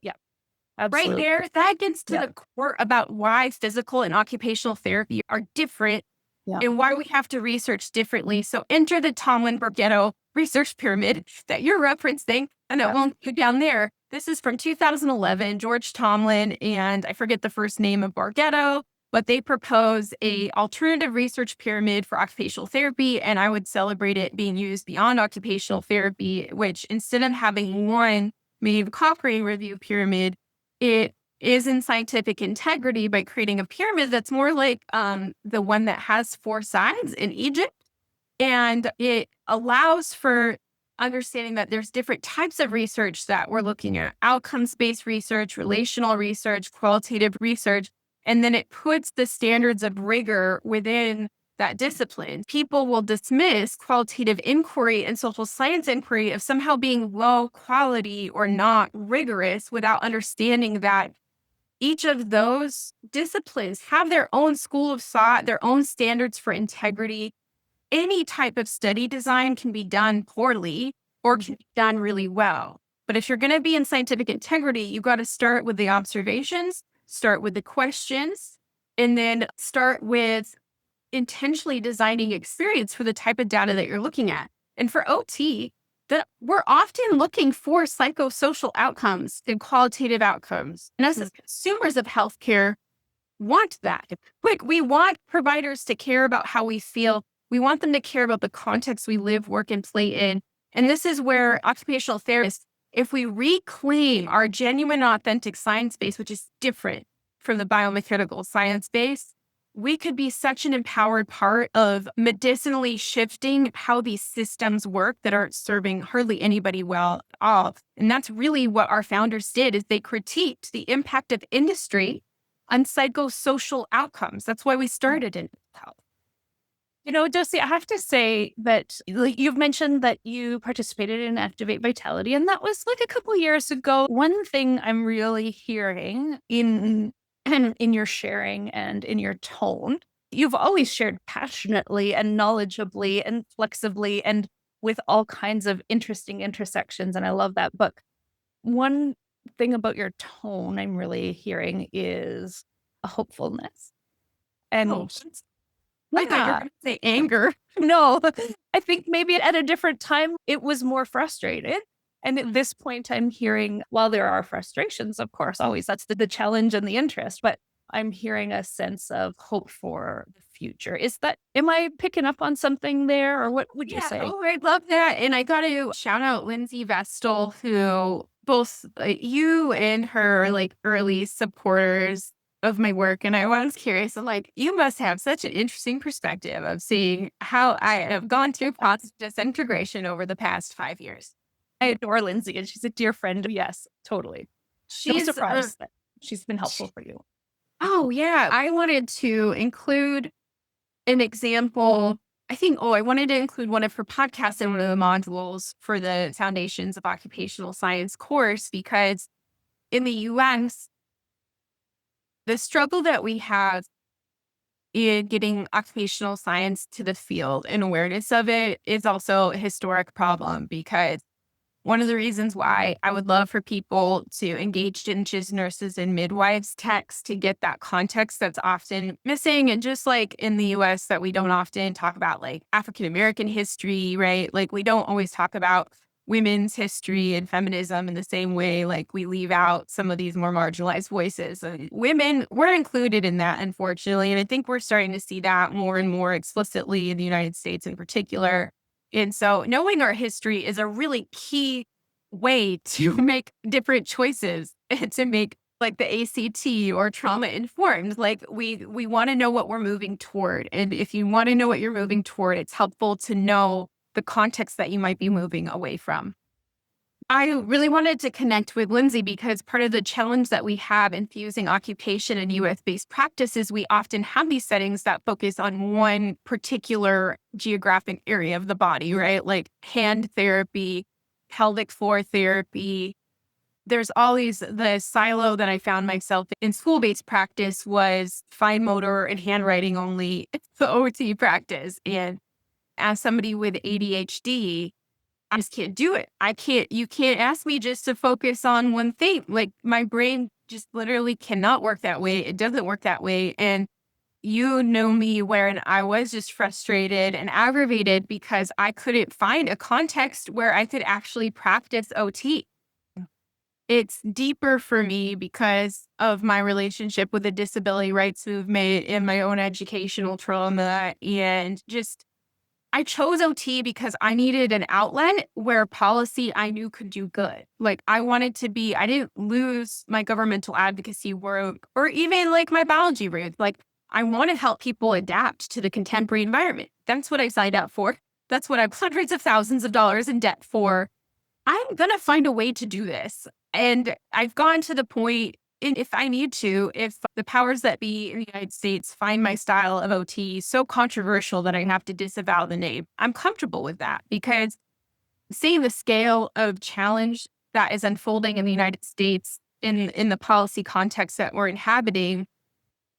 absolutely. Right there, that gets to the core about why physical and occupational therapy are different and why we have to research differently. So enter the Tomlin-Borghetto research pyramid that you're referencing, and I won't go down there. This is from 2011, George Tomlin, and I forget the first name of Borghetto, but they propose a alternative research pyramid for occupational therapy, and I would celebrate it being used beyond occupational therapy, which instead of having one Maeve Cochrane review pyramid, it is in scientific integrity by creating a pyramid that's more like the one that has four sides in Egypt. And it allows for understanding that there's different types of research that we're looking at: outcomes-based research, relational research, qualitative research. And then it puts the standards of rigor within that discipline. People will dismiss qualitative inquiry and social science inquiry of somehow being low quality or not rigorous without understanding that each of those disciplines have their own school of thought, their own standards for integrity. Any type of study design can be done poorly or can be done really well. But if you're going to be in scientific integrity, you got to start with the observations, start with the questions, and then start with intentionally designing experience for the type of data that you're looking at. And for OT, we're often looking for psychosocial outcomes and qualitative outcomes. And us as consumers of healthcare want that. Like, we want providers to care about how we feel. We want them to care about the context we live, work, and play in. And this is where occupational therapists, if we reclaim our genuine, authentic science base, which is different from the biomechanical science base, we could be such an empowered part of medicinally shifting how these systems work that aren't serving hardly anybody well at all. And that's really what our founders did, is they critiqued the impact of industry on psychosocial outcomes. That's why we started in health. Josie, I have to say that you've mentioned that you participated in Activate Vitality, and that was like a couple years ago. One thing I'm really hearing in your sharing and in your tone, you've always shared passionately and knowledgeably and flexibly and with all kinds of interesting intersections. And I love that. But one thing about your tone I'm really hearing is a hopefulness. And I thought you were going to say anger. No, I think maybe at a different time it was more frustrated. And at this point, I'm hearing, while there are frustrations, of course, always that's the challenge and the interest, but I'm hearing a sense of hope for the future. Am I picking up on something there, or what would you say? Oh, I love that. And I got to shout out Lindsay Vestal, who both you and her early supporters of my work. And I was curious, I'm like, you must have such an interesting perspective of seeing how I have gone through process disintegration over the past 5 years. I adore Lindsay, and she's a dear friend. Yes, totally. She's surprised that she's been helpful for you. Oh, yeah. I wanted to include an example. I wanted to include one of her podcasts in one of the modules for the Foundations of Occupational Science course, because in the US, the struggle that we have in getting occupational science to the field and awareness of it is also a historic problem, because one of the reasons why I would love for people to engage dentist, nurses, and midwives text to get that context that's often missing. And just like in the US, that we don't often talk about like African-American history, right? Like, we don't always talk about women's history and feminism in the same way, like we leave out some of these more marginalized voices. Women were included in that, unfortunately. And I think we're starting to see that more and more explicitly in the United States in particular. And so knowing our history is a really key way to make different choices and to make like the ACT or trauma informed. Like we want to know what we're moving toward. And if you want to know what you're moving toward, it's helpful to know the context that you might be moving away from. I really wanted to connect with Lindsay because part of the challenge that we have in fusing occupation and US-based practice is we often have these settings that focus on one particular geographic area of the body, right? Like hand therapy, pelvic floor therapy. There's always the silo that I found myself in school-based practice was fine motor and handwriting only. It's the OT practice. And as somebody with ADHD, I just can't do it. You can't ask me just to focus on one thing. Like my brain just literally cannot work that way. It doesn't work that way. And you know me where I was just frustrated and aggravated because I couldn't find a context where I could actually practice OT. It's deeper for me because of my relationship with the disability rights movement and my own educational trauma and just I chose OT because I needed an outlet where policy I knew could do good. Like I didn't lose my governmental advocacy work or even like my biology roots. Like I want to help people adapt to the contemporary environment. That's what I signed up for. That's what I'm hundreds of thousands of dollars in debt for. I'm going to find a way to do this. And I've gone to the point, if I need to, if the powers that be in the United States find my style of OT so controversial that I have to disavow the name, I'm comfortable with that because seeing the scale of challenge that is unfolding in the United States in the policy context that we're inhabiting,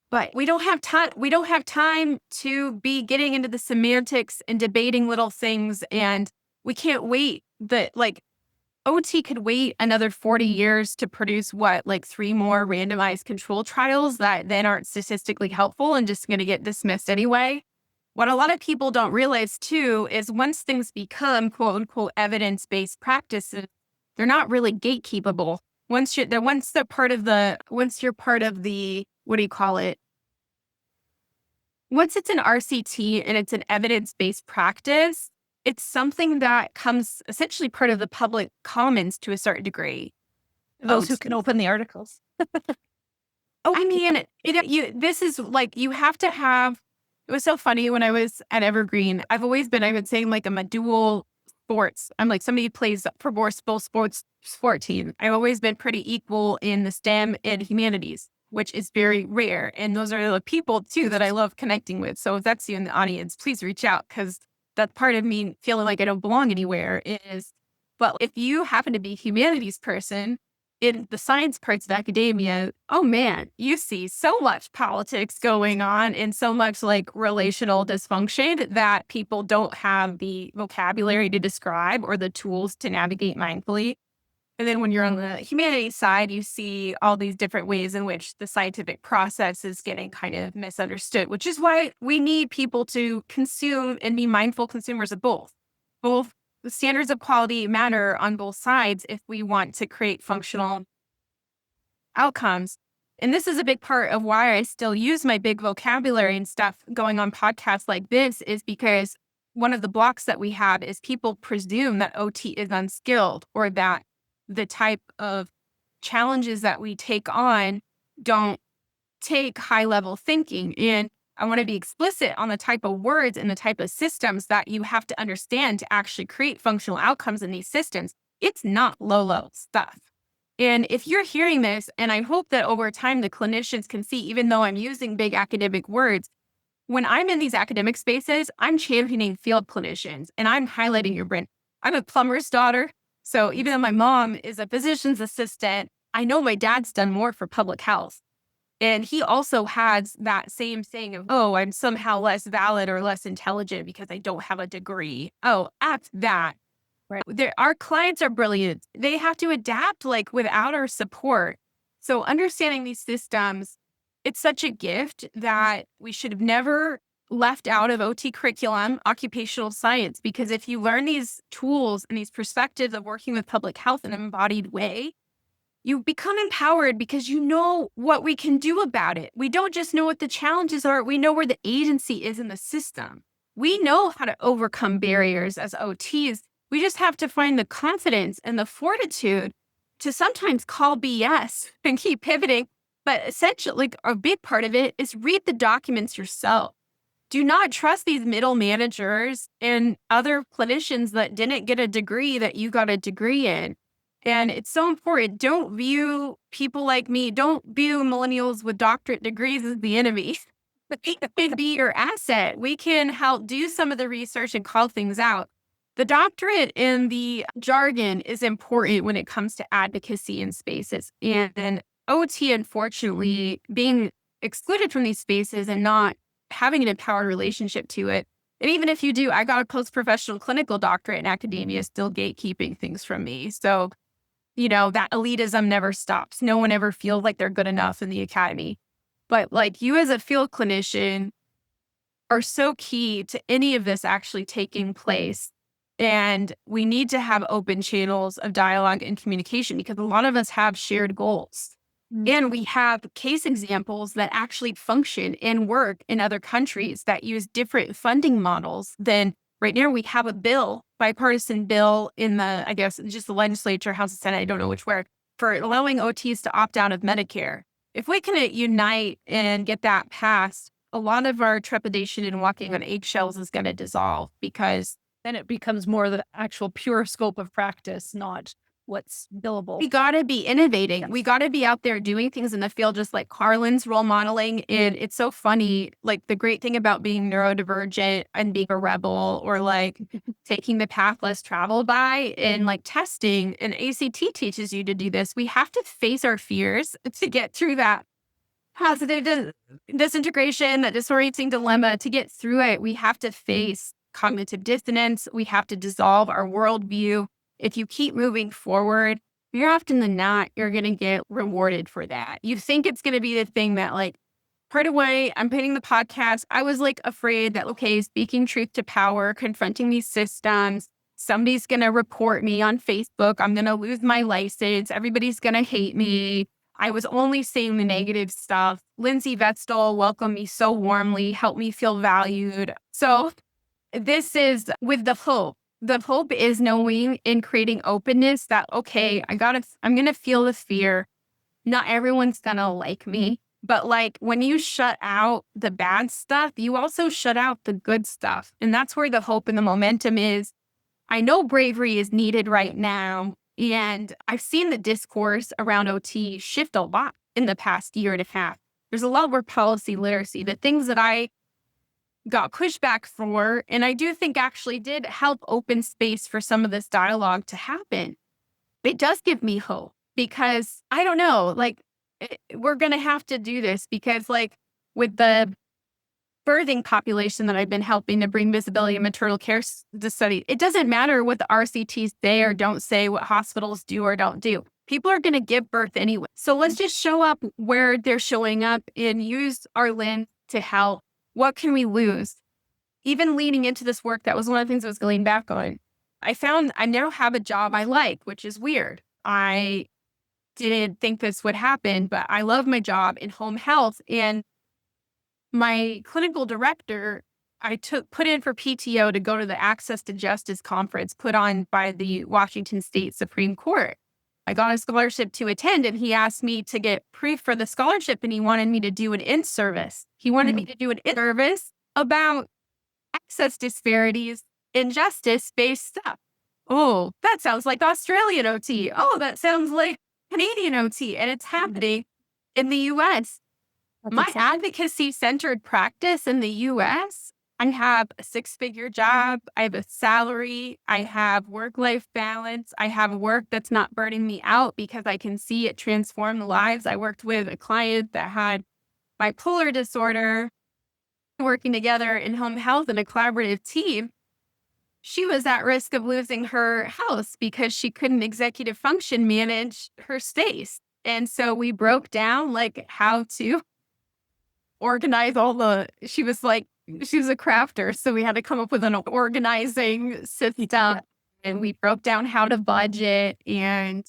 but we don't have time. We don't have time to be getting into the semantics and debating little things. And we can't wait OT could wait another 40 years to produce like 3 more randomized control trials that then aren't statistically helpful and just going to get dismissed anyway. What a lot of people don't realize too is once things become quote unquote evidence-based practices, they're not really gatekeepable. Once you're part of the, what do you call it? Once it's an RCT and it's an evidence-based practice, it's something that comes essentially part of the public commons to a certain degree. Those who can open the articles. I mean, this is like, you have to have, it was so funny when I was at Evergreen. I've been saying like I'm a dual sports. I'm like somebody who plays for both sport team. I've always been pretty equal in the STEM and humanities, which is very rare. And those are the people too that I love connecting with. So if that's you in the audience, please reach out because that part of me feeling like I don't belong anywhere is, but if you happen to be a humanities person in the science parts of academia, oh man, you see so much politics going on and so much like relational dysfunction that people don't have the vocabulary to describe or the tools to navigate mindfully. And then when you're on the humanities side, you see all these different ways in which the scientific process is getting kind of misunderstood, which is why we need people to consume and be mindful consumers of both. Both the standards of quality matter on both sides if we want to create functional outcomes. And this is a big part of why I still use my big vocabulary and stuff going on podcasts like this is because one of the blocks that we have is people presume that OT is unskilled or that the type of challenges that we take on don't take high level thinking. And I want to be explicit on the type of words and the type of systems that you have to understand to actually create functional outcomes in these systems. It's not low stuff. And if you're hearing this, and I hope that over time the clinicians can see, even though I'm using big academic words, when I'm in these academic spaces, I'm championing field clinicians and I'm highlighting your brain. I'm a plumber's daughter. So even though my mom is a physician's assistant, I know my dad's done more for public health. And he also has that same thing of, oh, I'm somehow less valid or less intelligent because I don't have a degree. Oh, at that. Right. Our clients are brilliant. They have to adapt like without our support. So understanding these systems, it's such a gift that we should have never left out of OT curriculum occupational science, because if you learn these tools and these perspectives of working with public health in an embodied way, you become empowered because you know what we can do about it. We don't just know what the challenges are, we know where the agency is in the system. We know how to overcome barriers as OTs. We just have to find the confidence and the fortitude to sometimes call BS and keep pivoting. But essentially, a big part of it is read the documents yourself. Do not trust these middle managers and other clinicians that didn't get a degree that you got a degree in. And it's so important. Don't view people like me, don't view millennials with doctorate degrees as the enemy. But they can be your asset. We can help do some of the research and call things out. The doctorate and the jargon is important when it comes to advocacy in spaces. And OT, unfortunately, being excluded from these spaces and not having an empowered relationship to it. And even if you do, I got a post-professional clinical doctorate in academia, still gatekeeping things from me. So, that elitism never stops. No one ever feels like they're good enough in the academy. But like you as a field clinician are so key to any of this actually taking place. And we need to have open channels of dialogue and communication because a lot of us have shared goals. And we have case examples that actually function and work in other countries that use different funding models than right now. We have a bipartisan bill in just the legislature, House and Senate, I don't know which where, for allowing OTs to opt out of Medicare. If we can unite and get that passed, a lot of our trepidation and walking on eggshells is going to dissolve because then it becomes more the actual pure scope of practice, not what's billable. We got to be innovating. Yes. We got to be out there doing things in the field, just like Carlin's role modeling. And it's so funny. Like the great thing about being neurodivergent and being a rebel or like taking the path less traveled by and like testing, and ACT teaches you to do this. We have to face our fears to get through that positive disintegration, that disorienting dilemma. To get through it, we have to face cognitive dissonance. We have to dissolve our worldview. If you keep moving forward, more often than not, you're going to get rewarded for that. You think it's going to be the thing that like, part of why I'm putting the podcast, I was like afraid that, okay, speaking truth to power, confronting these systems, somebody's going to report me on Facebook. I'm going to lose my license. Everybody's going to hate me. I was only saying the negative stuff. Lindsay Vetzel welcomed me so warmly, helped me feel valued. So this is with the hope. The hope is knowing and creating openness that, okay, I'm going to feel the fear. Not everyone's going to like me. But like when you shut out the bad stuff, you also shut out the good stuff. And that's where the hope and the momentum is. I know bravery is needed right now. And I've seen the discourse around OT shift a lot in the past year and a half. There's a lot more policy literacy. The things that I got pushback for, and I do think actually did help open space for some of this dialogue to happen. It does give me hope because I don't know, like we're going to have to do this because like with the birthing population that I've been helping to bring visibility in maternal care to study, it doesn't matter what the RCTs say or don't say, what hospitals do or don't do. People are going to give birth anyway. So let's just show up where they're showing up and use our lens to help. What can we lose? Even leading into this work, that was one of the things I was going back on. I found I now have a job I like, which is weird. I didn't think this would happen, but I love my job in home health. And my clinical director, I put in for PTO to go to the Access to Justice conference put on by the Washington State Supreme Court. I got a scholarship to attend, and he asked me to get proof for the scholarship, and he wanted me to do an in-service. He wanted me to do an in-service about access disparities and justice-based stuff. Oh, that sounds like Australian OT. Oh, that sounds like Canadian OT, and it's happening in the U.S. My advocacy-centered practice in the U.S., I have a 6-figure job. I have a salary. I have work-life balance. I have work that's not burning me out because I can see it transform the lives. I worked with a client that had bipolar disorder, working together in home health in a collaborative team. She was at risk of losing her house because she couldn't executive function manage her space. And so we broke down like how to organize she was like, she was a crafter. So we had to come up with an organizing system, and we broke down how to budget. And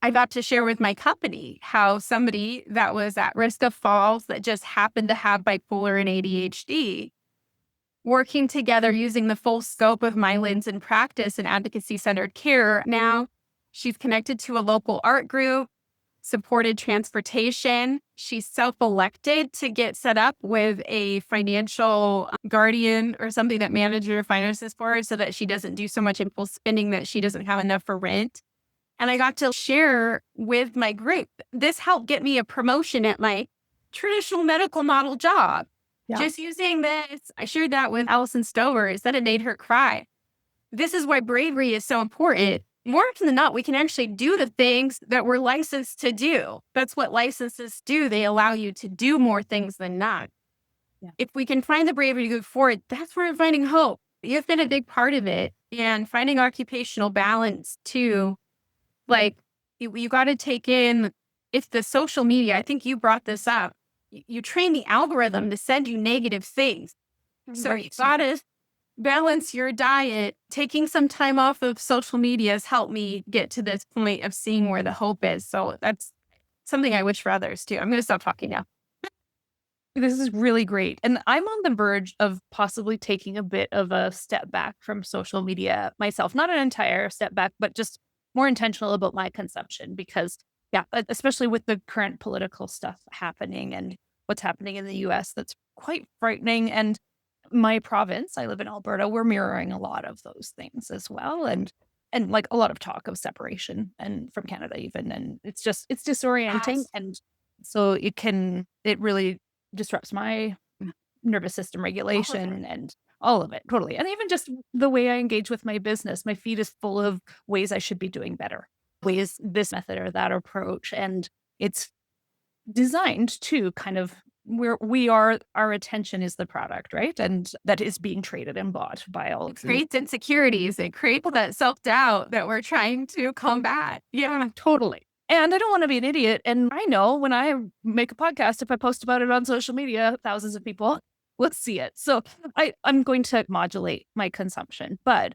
I got to share with my company how somebody that was at risk of falls that just happened to have bipolar and ADHD, working together using the full scope of my lens in practice and advocacy centered care. Now she's connected to a local art group, supported transportation. She's self-elected to get set up with a financial guardian or something that manages her finances for her so that she doesn't do so much impulse spending that she doesn't have enough for rent. And I got to share with my group. This helped get me a promotion at my traditional medical model job. Yeah. Just using this, I shared that with Allison Stover. It said it made her cry. This is why bravery is so important. More often than not, we can actually do the things that we're licensed to do. That's what licenses do. They allow you to do more things than not. Yeah. If we can find the bravery to go forward, that's where we're finding hope. You've been a big part of it. And finding occupational balance too. Like, you got to take in, it's the social media. I think you brought this up. You train the algorithm to send you negative things. So you got to balance your diet. Taking some time off of social media has helped me get to this point of seeing where the hope is. So that's something I wish for others too. I'm going to stop talking now. This is really great. And I'm on the verge of possibly taking a bit of a step back from social media myself. Not an entire step back, but just more intentional about my consumption because, especially with the current political stuff happening and what's happening in the US, that's quite frightening. And my province, I live in Alberta, we're mirroring a lot of those things as well. And like a lot of talk of separation and from Canada even. And it's disorienting. Yes. And so it really disrupts my nervous system regulation and all of it, totally. And even just the way I engage with my business, my feed is full of ways I should be doing better, ways this method or that approach. And it's designed to kind of our attention is the product, right? And that is being traded and bought by all It creates insecurities. It creates that self-doubt that we're trying to combat. Yeah, totally. And I don't want to be an idiot. And I know when I make a podcast, if I post about it on social media, thousands of people will see it. So I'm going to modulate my consumption. But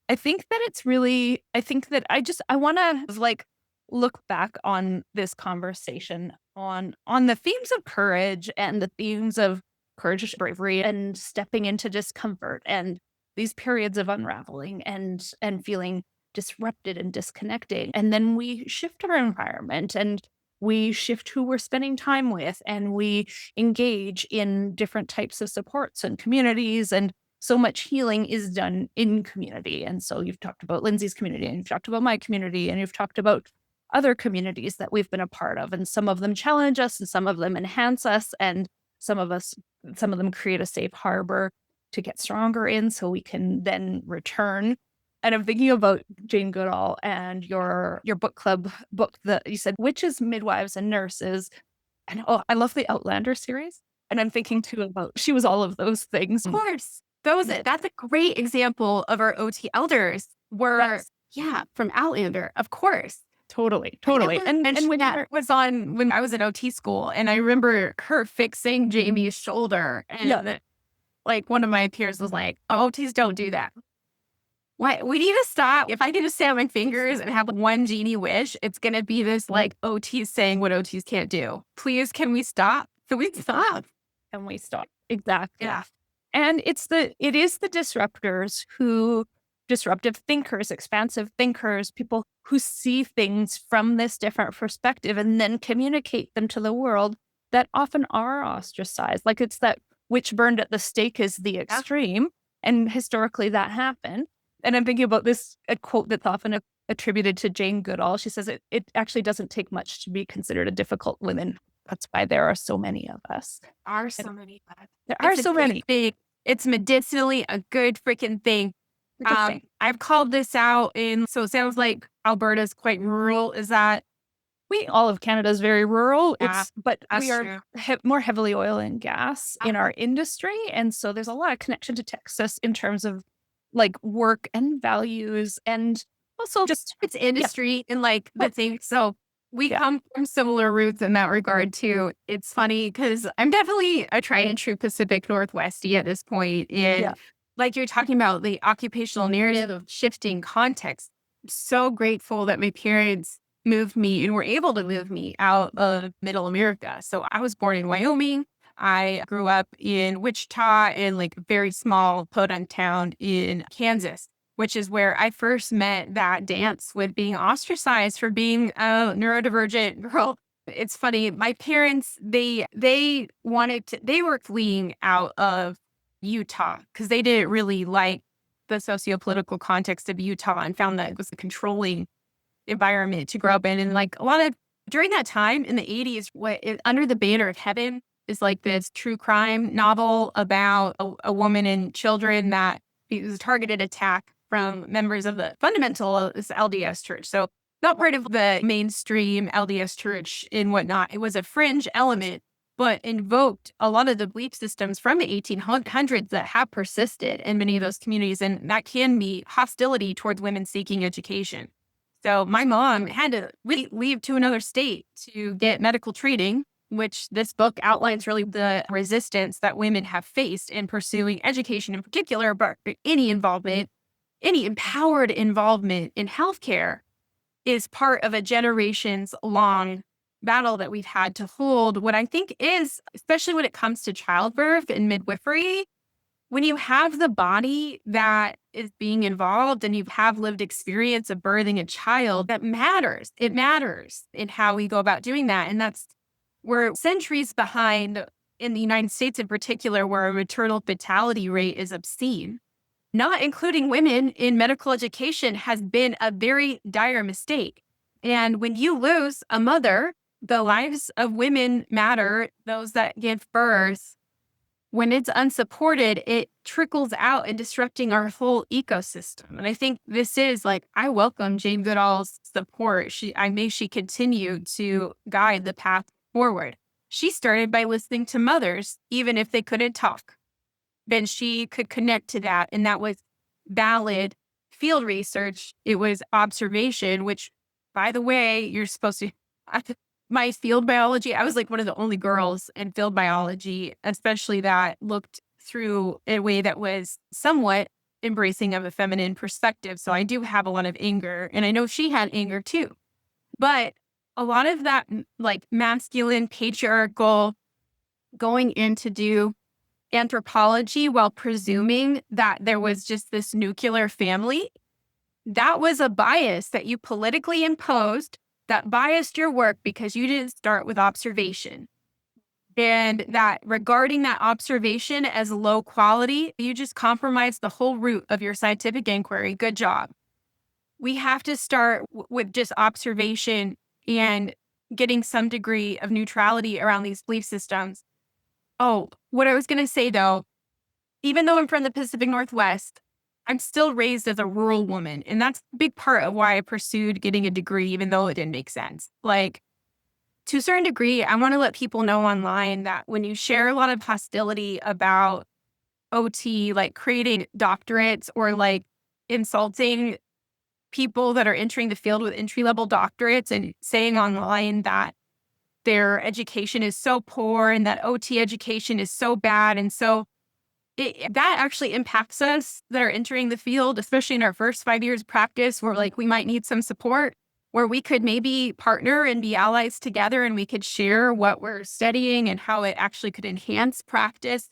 I think that I want to like look back on this conversation on the themes of courage and the themes of courage, bravery, and stepping into discomfort and these periods of unraveling and feeling disrupted and disconnected. And then we shift our environment and we shift who we're spending time with and we engage in different types of supports and communities. And so much healing is done in community. And so you've talked about Lindsay's community and you've talked about my community and you've talked about other communities that we've been a part of. And some of them challenge us and some of them enhance us. And some of them create a safe harbor to get stronger in so we can then return. And I'm thinking about Jane Goodall and your book club book that you said, Witches, Midwives, and Nurses. And I love the Outlander series. And I'm thinking too about, she was all of those things. Of course. That's a great example of our OT elders were, from Outlander, of course. Totally. And when that was on, when I was at OT school, and I remember her fixing Jamie's shoulder. And like one of my peers was like, OTs don't do that. What? We need to stop. If I can just snap my fingers and have one genie wish, it's going to be this like OTs saying what OTs can't do. Please, can we stop? Can we stop? Can we stop? Exactly. Yeah. And it is the disruptors disruptive thinkers, expansive thinkers, people who see things from this different perspective and then communicate them to the world that often are ostracized. Like it's that witch burned at the stake is the extreme. And historically that happened. And I'm thinking about a quote that's often attributed to Jane Goodall. She says, it actually doesn't take much to be considered a difficult woman. That's why there are so many of us. There are so many. There are so many. It's medicinally a good freaking thing. I've called this out so it sounds like Alberta's quite rural. Is that? All of Canada is very rural, but that's we are more heavily oil and gas in our industry. And so there's a lot of connection to Texas in terms of like work and values and also just it's industry and like the thing. So we come from similar roots in that regard too. It's funny because I'm definitely a tried and true Pacific Northwestie at this point. And like you're talking about the occupational narrative of shifting context, I'm so grateful that my parents moved me and were able to move me out of middle America. So I was born in Wyoming. I grew up in Wichita in like a very small podunk town in Kansas, which is where I first met that dance with being ostracized for being a neurodivergent girl. It's funny. My parents, they were fleeing out of Utah because they didn't really like the sociopolitical context of Utah and found that it was a controlling environment to grow up in. And like a lot of during that time in the 80s, Under the Banner of Heaven is like this true crime novel about a woman and children that it was a targeted attack from members of the fundamentalist LDS church. So not part of the mainstream LDS church and whatnot. It was a fringe element, but invoked a lot of the belief systems from the 1800s that have persisted in many of those communities. And that can be hostility towards women seeking education. So my mom had to leave to another state to get medical training, which this book outlines really the resistance that women have faced in pursuing education in particular, but any empowered involvement in healthcare is part of a generations long battle that we've had to hold. What I think is, especially when it comes to childbirth and midwifery, when you have the body that is being involved and you have lived experience of birthing a child, that matters. It matters in how we go about doing that. And we're centuries behind in the United States in particular, where a maternal fatality rate is obscene. Not including women in medical education has been a very dire mistake. And when you lose a mother, the lives of women matter, those that give birth. When it's unsupported, it trickles out and disrupting our whole ecosystem. And I think this is like, I welcome Jane Goodall's support. May she continue to guide the path forward. She started by listening to mothers, even if they couldn't talk. Then she could connect to that. And that was valid field research. It was observation, which, by the way, you're supposed to. My field biology, I was like one of the only girls in field biology, especially that looked through a way that was somewhat embracing of a feminine perspective. So I do have a lot of anger, and I know she had anger too. But a lot of that like masculine, patriarchal going in to do anthropology while presuming that there was just this nuclear family, that was a bias that you politically imposed that biased your work because you didn't start with observation. And that regarding that observation as low quality, you just compromised the whole root of your scientific inquiry. Good job. We have to start with just observation and getting some degree of neutrality around these belief systems. Oh, what I was going to say though, even though I'm from the Pacific Northwest, I'm still raised as a rural woman. And that's a big part of why I pursued getting a degree, even though it didn't make sense. Like, to a certain degree, I want to let people know online that when you share a lot of hostility about OT, like creating doctorates or like insulting people that are entering the field with entry-level doctorates and saying online that their education is so poor and that OT education is so bad and so that actually impacts us that are entering the field, especially in our first 5 years of practice, where like we might need some support, where we could maybe partner and be allies together and we could share what we're studying and how it actually could enhance practice.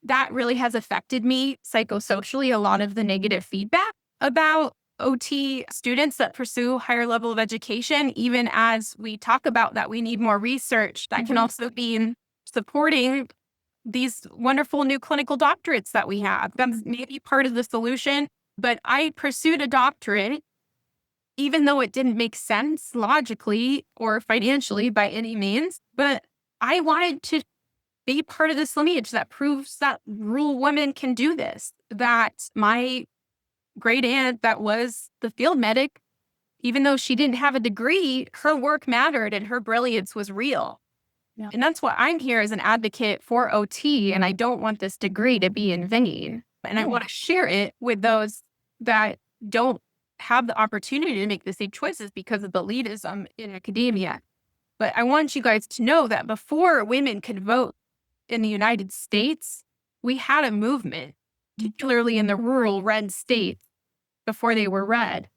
That really has affected me psychosocially, a lot of the negative feedback about OT students that pursue higher level of education, even as we talk about that we need more research, that can also be supporting these wonderful new clinical doctorates that we have. That's maybe part of the solution. But I pursued a doctorate, even though it didn't make sense logically or financially by any means. But I wanted to be part of this lineage that proves that rural women can do this. That my great aunt that was the field medic, even though she didn't have a degree, her work mattered and her brilliance was real. Yeah. And that's why I'm here as an advocate for OT. And I don't want this degree to be in vain. And I want to share it with those that don't have the opportunity to make the same choices because of the elitism in academia. But I want you guys to know that before women could vote in the United States, we had a movement, particularly in the rural red states before they were red.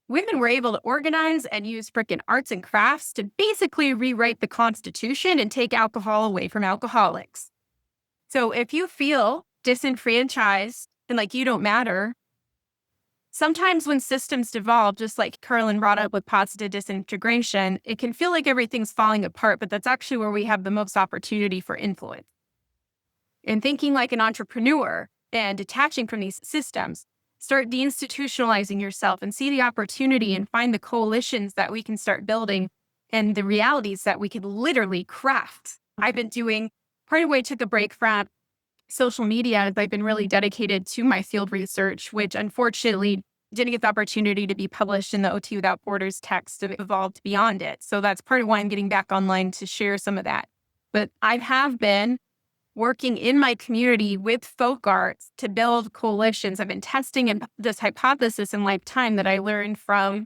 Women were able to organize and use frickin' arts and crafts to basically rewrite the Constitution and take alcohol away from alcoholics. So if you feel disenfranchised and like you don't matter, sometimes when systems devolve, just like Carolyn brought up with positive disintegration, it can feel like everything's falling apart, but that's actually where we have the most opportunity for influence. And thinking like an entrepreneur and detaching from these systems, start deinstitutionalizing yourself and see the opportunity and find the coalitions that we can start building and the realities that we can literally craft. I've been doing, part of the way I took a break from social media as I've been really dedicated to my field research, which unfortunately didn't get the opportunity to be published in the OT Without Borders text and evolved beyond it. So that's part of why I'm getting back online to share some of that. But I have been working in my community with folk arts to build coalitions. I've been testing this hypothesis in lifetime that I learned from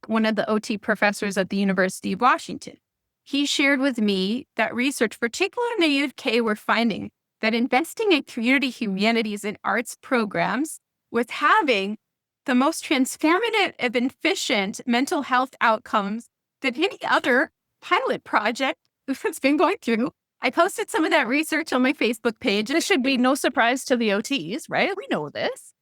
one of the OT professors at the University of Washington. He shared with me that research, particularly in the UK, we're finding that investing in community humanities and arts programs was having the most transformative and efficient mental health outcomes than any other pilot project that's been going through. I posted some of that research on my Facebook page. This should be no surprise to the OTs, right? We know this.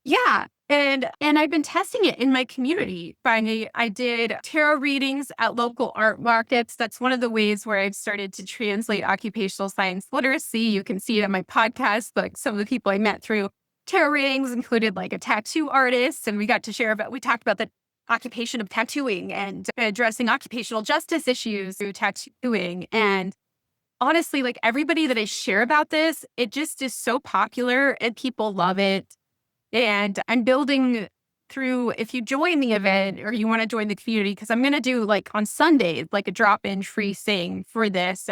Yeah. And I've been testing it in my community. I did tarot readings at local art markets. That's one of the ways where I've started to translate occupational science literacy. You can see it on my podcast, like some of the people I met through tarot readings included like a tattoo artist. And we got to we talked about the occupation of tattooing and addressing occupational justice issues through tattooing. And honestly, like everybody that I share about this, it just is so popular and people love it. And I'm building through, if you join the event or you want to join the community, because I'm going to do like on Sundays, like a drop-in free thing for this.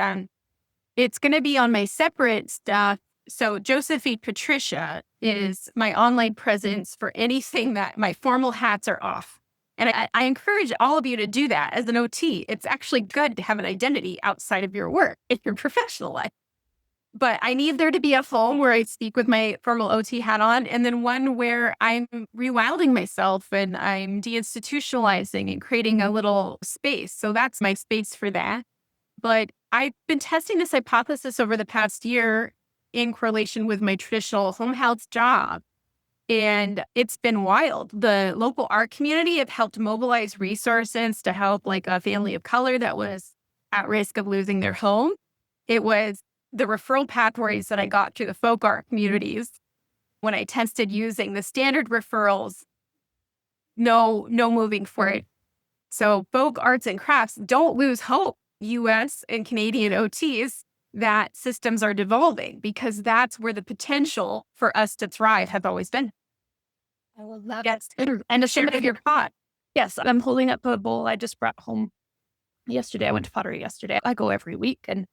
It's going to be on my separate stuff. So Josephine Patricia is my online presence for anything that my formal hats are off. And I encourage all of you to do that as an OT. It's actually good to have an identity outside of your work in your professional life. But I need there to be a home where I speak with my formal OT hat on, and then one where I'm rewilding myself and I'm deinstitutionalizing and creating a little space. So that's my space for that. But I've been testing this hypothesis over the past year in correlation with my traditional home health job. And it's been wild. The local art community have helped mobilize resources to help like a family of color that was at risk of losing their home. It was the referral pathways that I got through the folk art communities when I tested using the standard referrals, no moving for it. So folk arts and crafts, don't lose hope, US and Canadian OTs, that systems are devolving because that's where the potential for us to thrive has always been. I love that. Yes. And a share of your pot. Yes, I'm holding up a bowl I just brought home yesterday. I went to pottery yesterday. I go every week. And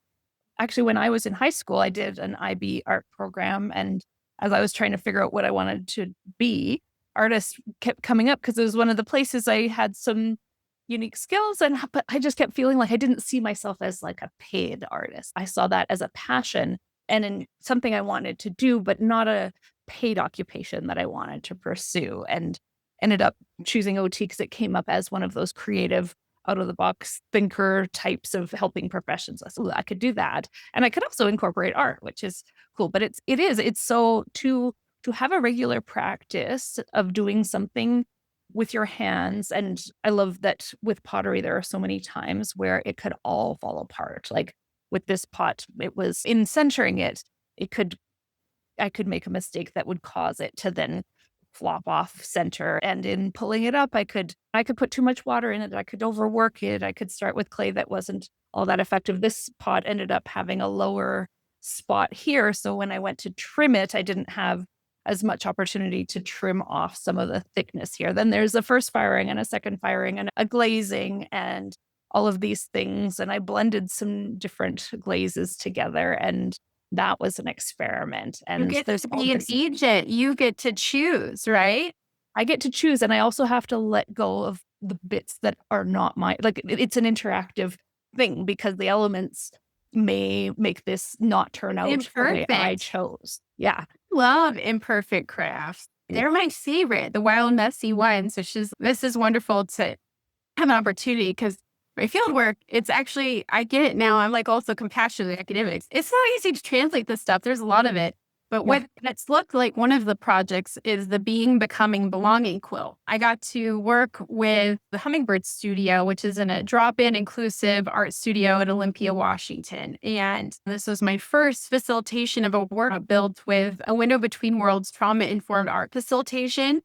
actually, when I was in high school, I did an IB art program. And as I was trying to figure out what I wanted to be, artists kept coming up because it was one of the places I had some unique skills. But I just kept feeling like I didn't see myself as like a paid artist. I saw that as a passion and in something I wanted to do, but not a paid occupation that I wanted to pursue. And ended up choosing OT because it came up as one of those creative out of the box thinker types of helping professions. I said, I could do that. And I could also incorporate art, which is cool. But it's so to have a regular practice of doing something with your hands. And I love that with pottery, there are so many times where it could all fall apart. Like with this pot, it was in centering it, I could make a mistake that would cause it to then flop off center. And in pulling it up, I could put too much water in it. I could overwork it. I could start with clay that wasn't all that effective. This pot ended up having a lower spot here. So when I went to trim it, I didn't have as much opportunity to trim off some of the thickness here. Then there's a first firing and a second firing and a glazing and all of these things. And I blended some different glazes together, and that was an experiment. And You get to be an agent. You get to choose, right? I get to choose, and I also have to let go of the bits that are not mine. Like it's an interactive thing because the elements may make this not turn out the way I Imperfect. chose. Yeah. Love imperfect crafts. Yeah. They're my favorite, the wild, messy ones. So this is wonderful to have an opportunity because my field work, it's actually, I get it now. I'm like also compassionate academics. It's not easy to translate this stuff. There's a lot of it. But Yeah. what it's looked like, one of the projects is the Being, Becoming, Belonging quilt. I got to work with the Hummingbird Studio, which is in a drop-in inclusive art studio in Olympia, Washington. And this was my first facilitation of a work built with a window between worlds, trauma-informed art facilitation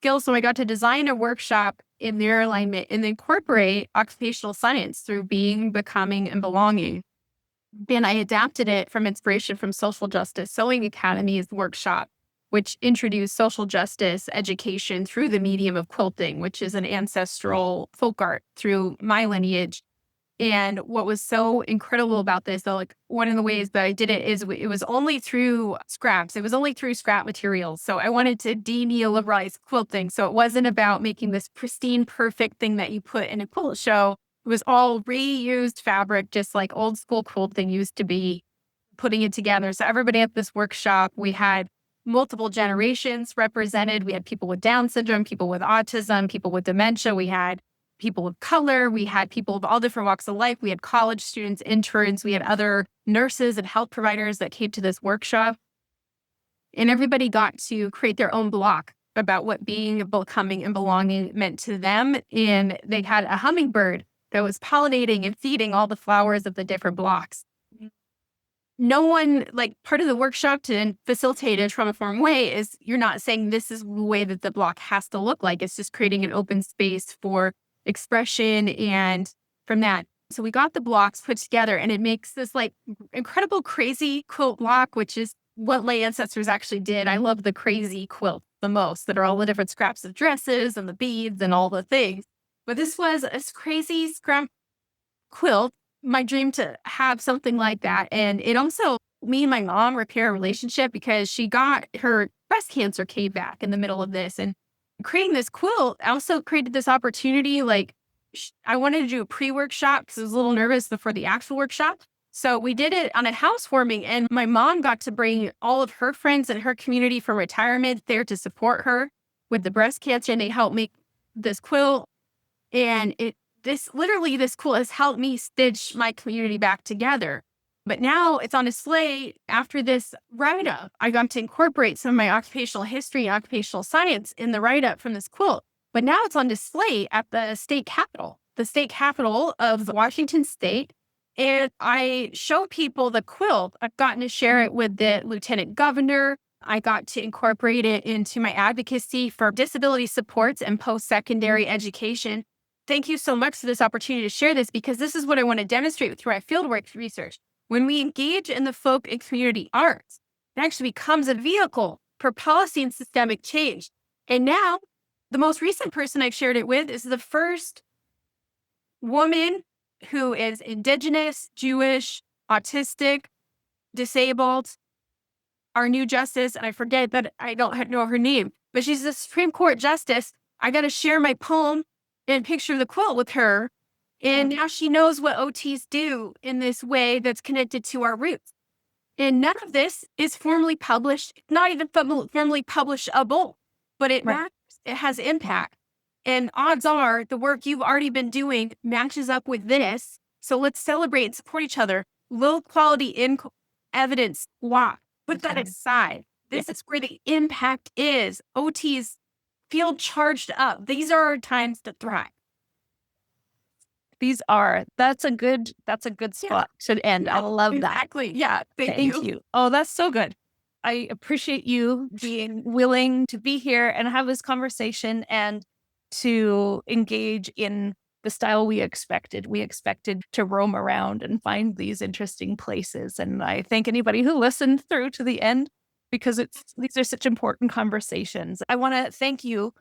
skills. So I got to design a workshop in their alignment and incorporate occupational science through being, becoming, and belonging. And I adapted it from inspiration from Social Justice Sewing Academy's workshop, which introduced social justice education through the medium of quilting, which is an ancestral folk art through my lineage. And what was so incredible about this, though, like one of the ways that I did it is it was only through scraps. It was only through scrap materials. So I wanted to deneoliberalize quilting. So it wasn't about making this pristine, perfect thing that you put in a quilt show. It was all reused fabric, just like old school quilting used to be, putting it together. So everybody at this workshop, we had multiple generations represented. We had people with Down syndrome, people with autism, people with dementia. We had people of color. We had people of all different walks of life. We had college students, interns. We had other nurses and health providers that came to this workshop. And everybody got to create their own block about what being, becoming, and belonging meant to them. And they had a hummingbird that was pollinating and feeding all the flowers of the different blocks. No one, like part of the workshop to facilitate a trauma-informed way is you're not saying this is the way that the block has to look like. It's just creating an open space for expression and from that. So we got the blocks put together and it makes this like incredible crazy quilt block, which is what lay ancestors actually did. I love the crazy quilt the most that are all the different scraps of dresses and the beads and all the things. But this was a crazy scrap quilt. My dream to have something like that. And it also, me and my mom repair a relationship because she got her breast cancer came back in the middle of this. And creating this quilt also created this opportunity. Like I wanted to do a pre-workshop because I was a little nervous before the actual workshop. So we did it on a housewarming and my mom got to bring all of her friends and her community from retirement there to support her with the breast cancer. And they helped make this quilt. And this quilt has helped me stitch my community back together. But now it's on display after this write-up. I got to incorporate some of my occupational history and occupational science in the write-up from this quilt. But now it's on display at the state capitol of Washington State. And I show people the quilt. I've gotten to share it with the lieutenant governor. I got to incorporate it into my advocacy for disability supports and post-secondary education. Thank you so much for this opportunity to share this because this is what I want to demonstrate through my fieldwork research. When we engage in the folk and community arts, it actually becomes a vehicle for policy and systemic change. And now, the most recent person I've shared it with is the first woman who is Indigenous, Jewish, autistic, disabled, our new justice, and I forget that I don't know her name, but she's a Supreme Court justice. I got to share my poem and picture the quilt with her. And now she knows what OTs do in this way that's connected to our roots. And none of this is formally published, not even formally publishable, but it matters. It has impact. And odds are the work you've already been doing matches up with this. So let's celebrate and support each other. Low quality evidence. Wow. Put that aside. This is where the impact is. OTs feel charged up. These are our times to thrive. That's a good spot to end. Yeah, I love that. Exactly. Yeah. Thank you. Oh, that's so good. I appreciate you being willing to be here and have this conversation and to engage in the style we expected. We expected to roam around and find these interesting places. And I thank anybody who listened through to the end because these are such important conversations. I want to thank you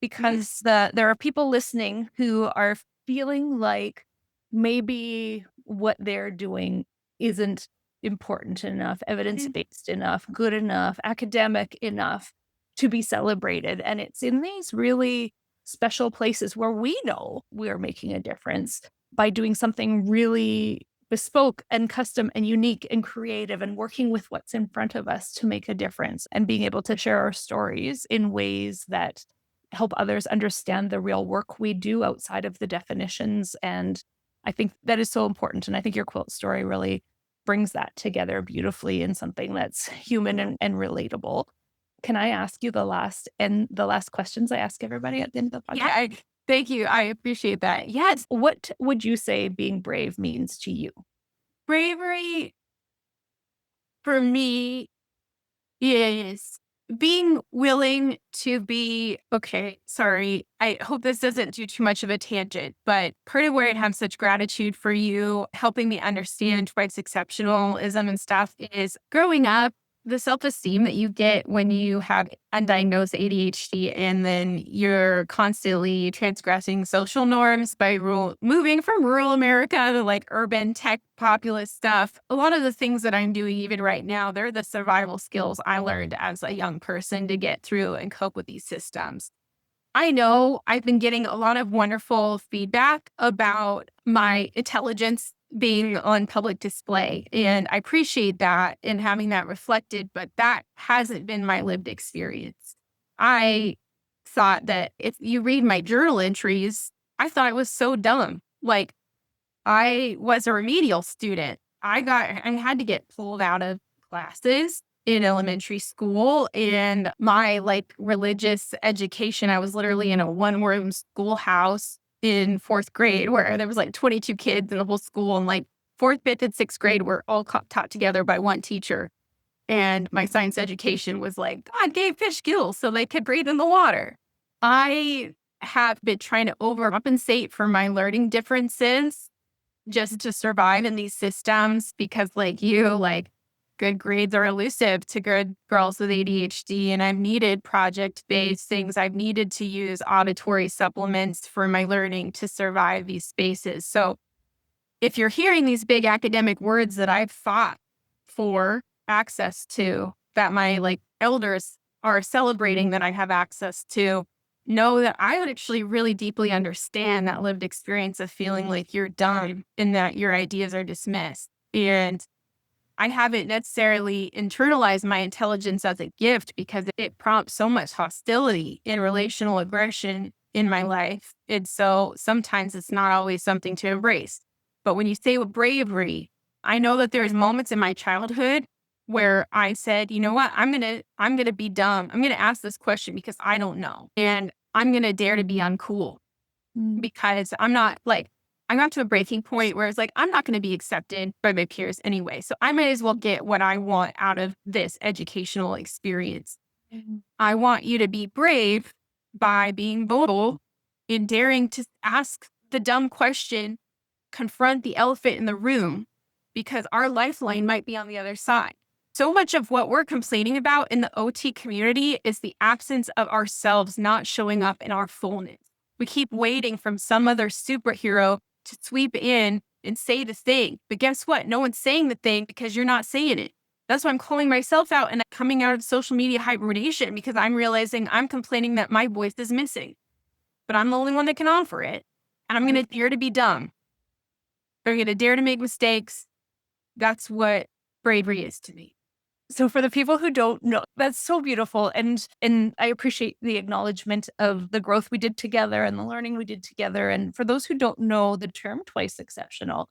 because there are people listening who are feeling like maybe what they're doing isn't important enough, evidence-based enough, good enough, academic enough. to be celebrated. And it's in these really special places where we know we are making a difference by doing something really bespoke and custom and unique and creative and working with what's in front of us to make a difference and being able to share our stories in ways that help others understand the real work we do outside of the definitions. And I think that is so important. And I think your quilt story really brings that together beautifully in something that's human and relatable. Can I ask you the last questions I ask everybody at the end of the podcast? Yeah, thank you. I appreciate that. Yes, What would you say being brave means to you? bravery for me is being willing to be okay. Sorry. I hope this doesn't do too much of a tangent, but part of where I have such gratitude for you helping me understand what's exceptionalism and stuff is growing up, the self esteem that you get when you have undiagnosed ADHD and then you're constantly transgressing social norms by moving from rural America to like urban tech populous stuff. A lot of the things that I'm doing even right now, they're the survival skills I learned as a young person to get through and cope with these systems. I know I've been getting a lot of wonderful feedback about my intelligence being on public display. And I appreciate that and having that reflected, but that hasn't been my lived experience. I thought that if you read my journal entries, I thought it was so dumb. Like I was a remedial student. I had to get pulled out of classes in elementary school and my like religious education. I was literally in a one-room schoolhouse in fourth grade where there was like 22 kids in the whole school and like fourth, fifth, and sixth grade were all taught together by one teacher. And my science education was like, God gave fish gills so they could breathe in the water. I have been trying to overcompensate for my learning differences just to survive in these systems because like you, like good grades are elusive to good girls with ADHD. And I've needed project-based things. I've needed to use auditory supplements for my learning to survive these spaces. So if you're hearing these big academic words that I've fought for access to, that my like elders are celebrating that I have access to, know that I would actually really deeply understand that lived experience of feeling like you're done and that your ideas are dismissed. And I haven't necessarily internalized my intelligence as a gift because it prompts so much hostility and relational aggression in my life. And so sometimes it's not always something to embrace. But when you say with bravery, I know that there's moments in my childhood where I said, you know what, I'm gonna be dumb. I'm gonna ask this question because I don't know. And I'm gonna dare to be uncool because I'm not like I got to a breaking point where it's like, I'm not going to be accepted by my peers anyway. So I might as well get what I want out of this educational experience. Mhm. I want you to be brave by being bold in daring to ask the dumb question, confront the elephant in the room, because our lifeline might be on the other side. So much of what we're complaining about in the OT community is the absence of ourselves not showing up in our fullness. We keep waiting from some other superhero to sweep in and say the thing. But guess what? No one's saying the thing because you're not saying it. That's why I'm calling myself out and coming out of social media hibernation because I'm realizing I'm complaining that my voice is missing, but I'm the only one that can offer it. And I'm going to dare to be dumb. I'm going to dare to make mistakes. That's what bravery is to me. So for the people who don't know, that's so beautiful. And I appreciate the acknowledgement of the growth we did together and the learning we did together. And for those who don't know the term twice exceptional,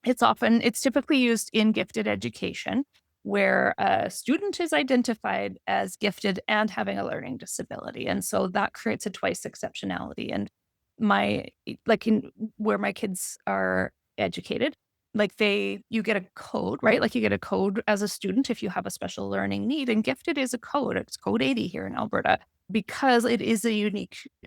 it's typically used in gifted education where a student is identified as gifted and having a learning disability. And so that creates a twice exceptionality. And in where my kids are educated, you get a code, right? Like you get a code as a student if you have a special learning need, and gifted is a code. It's code 80 here in Alberta because it is a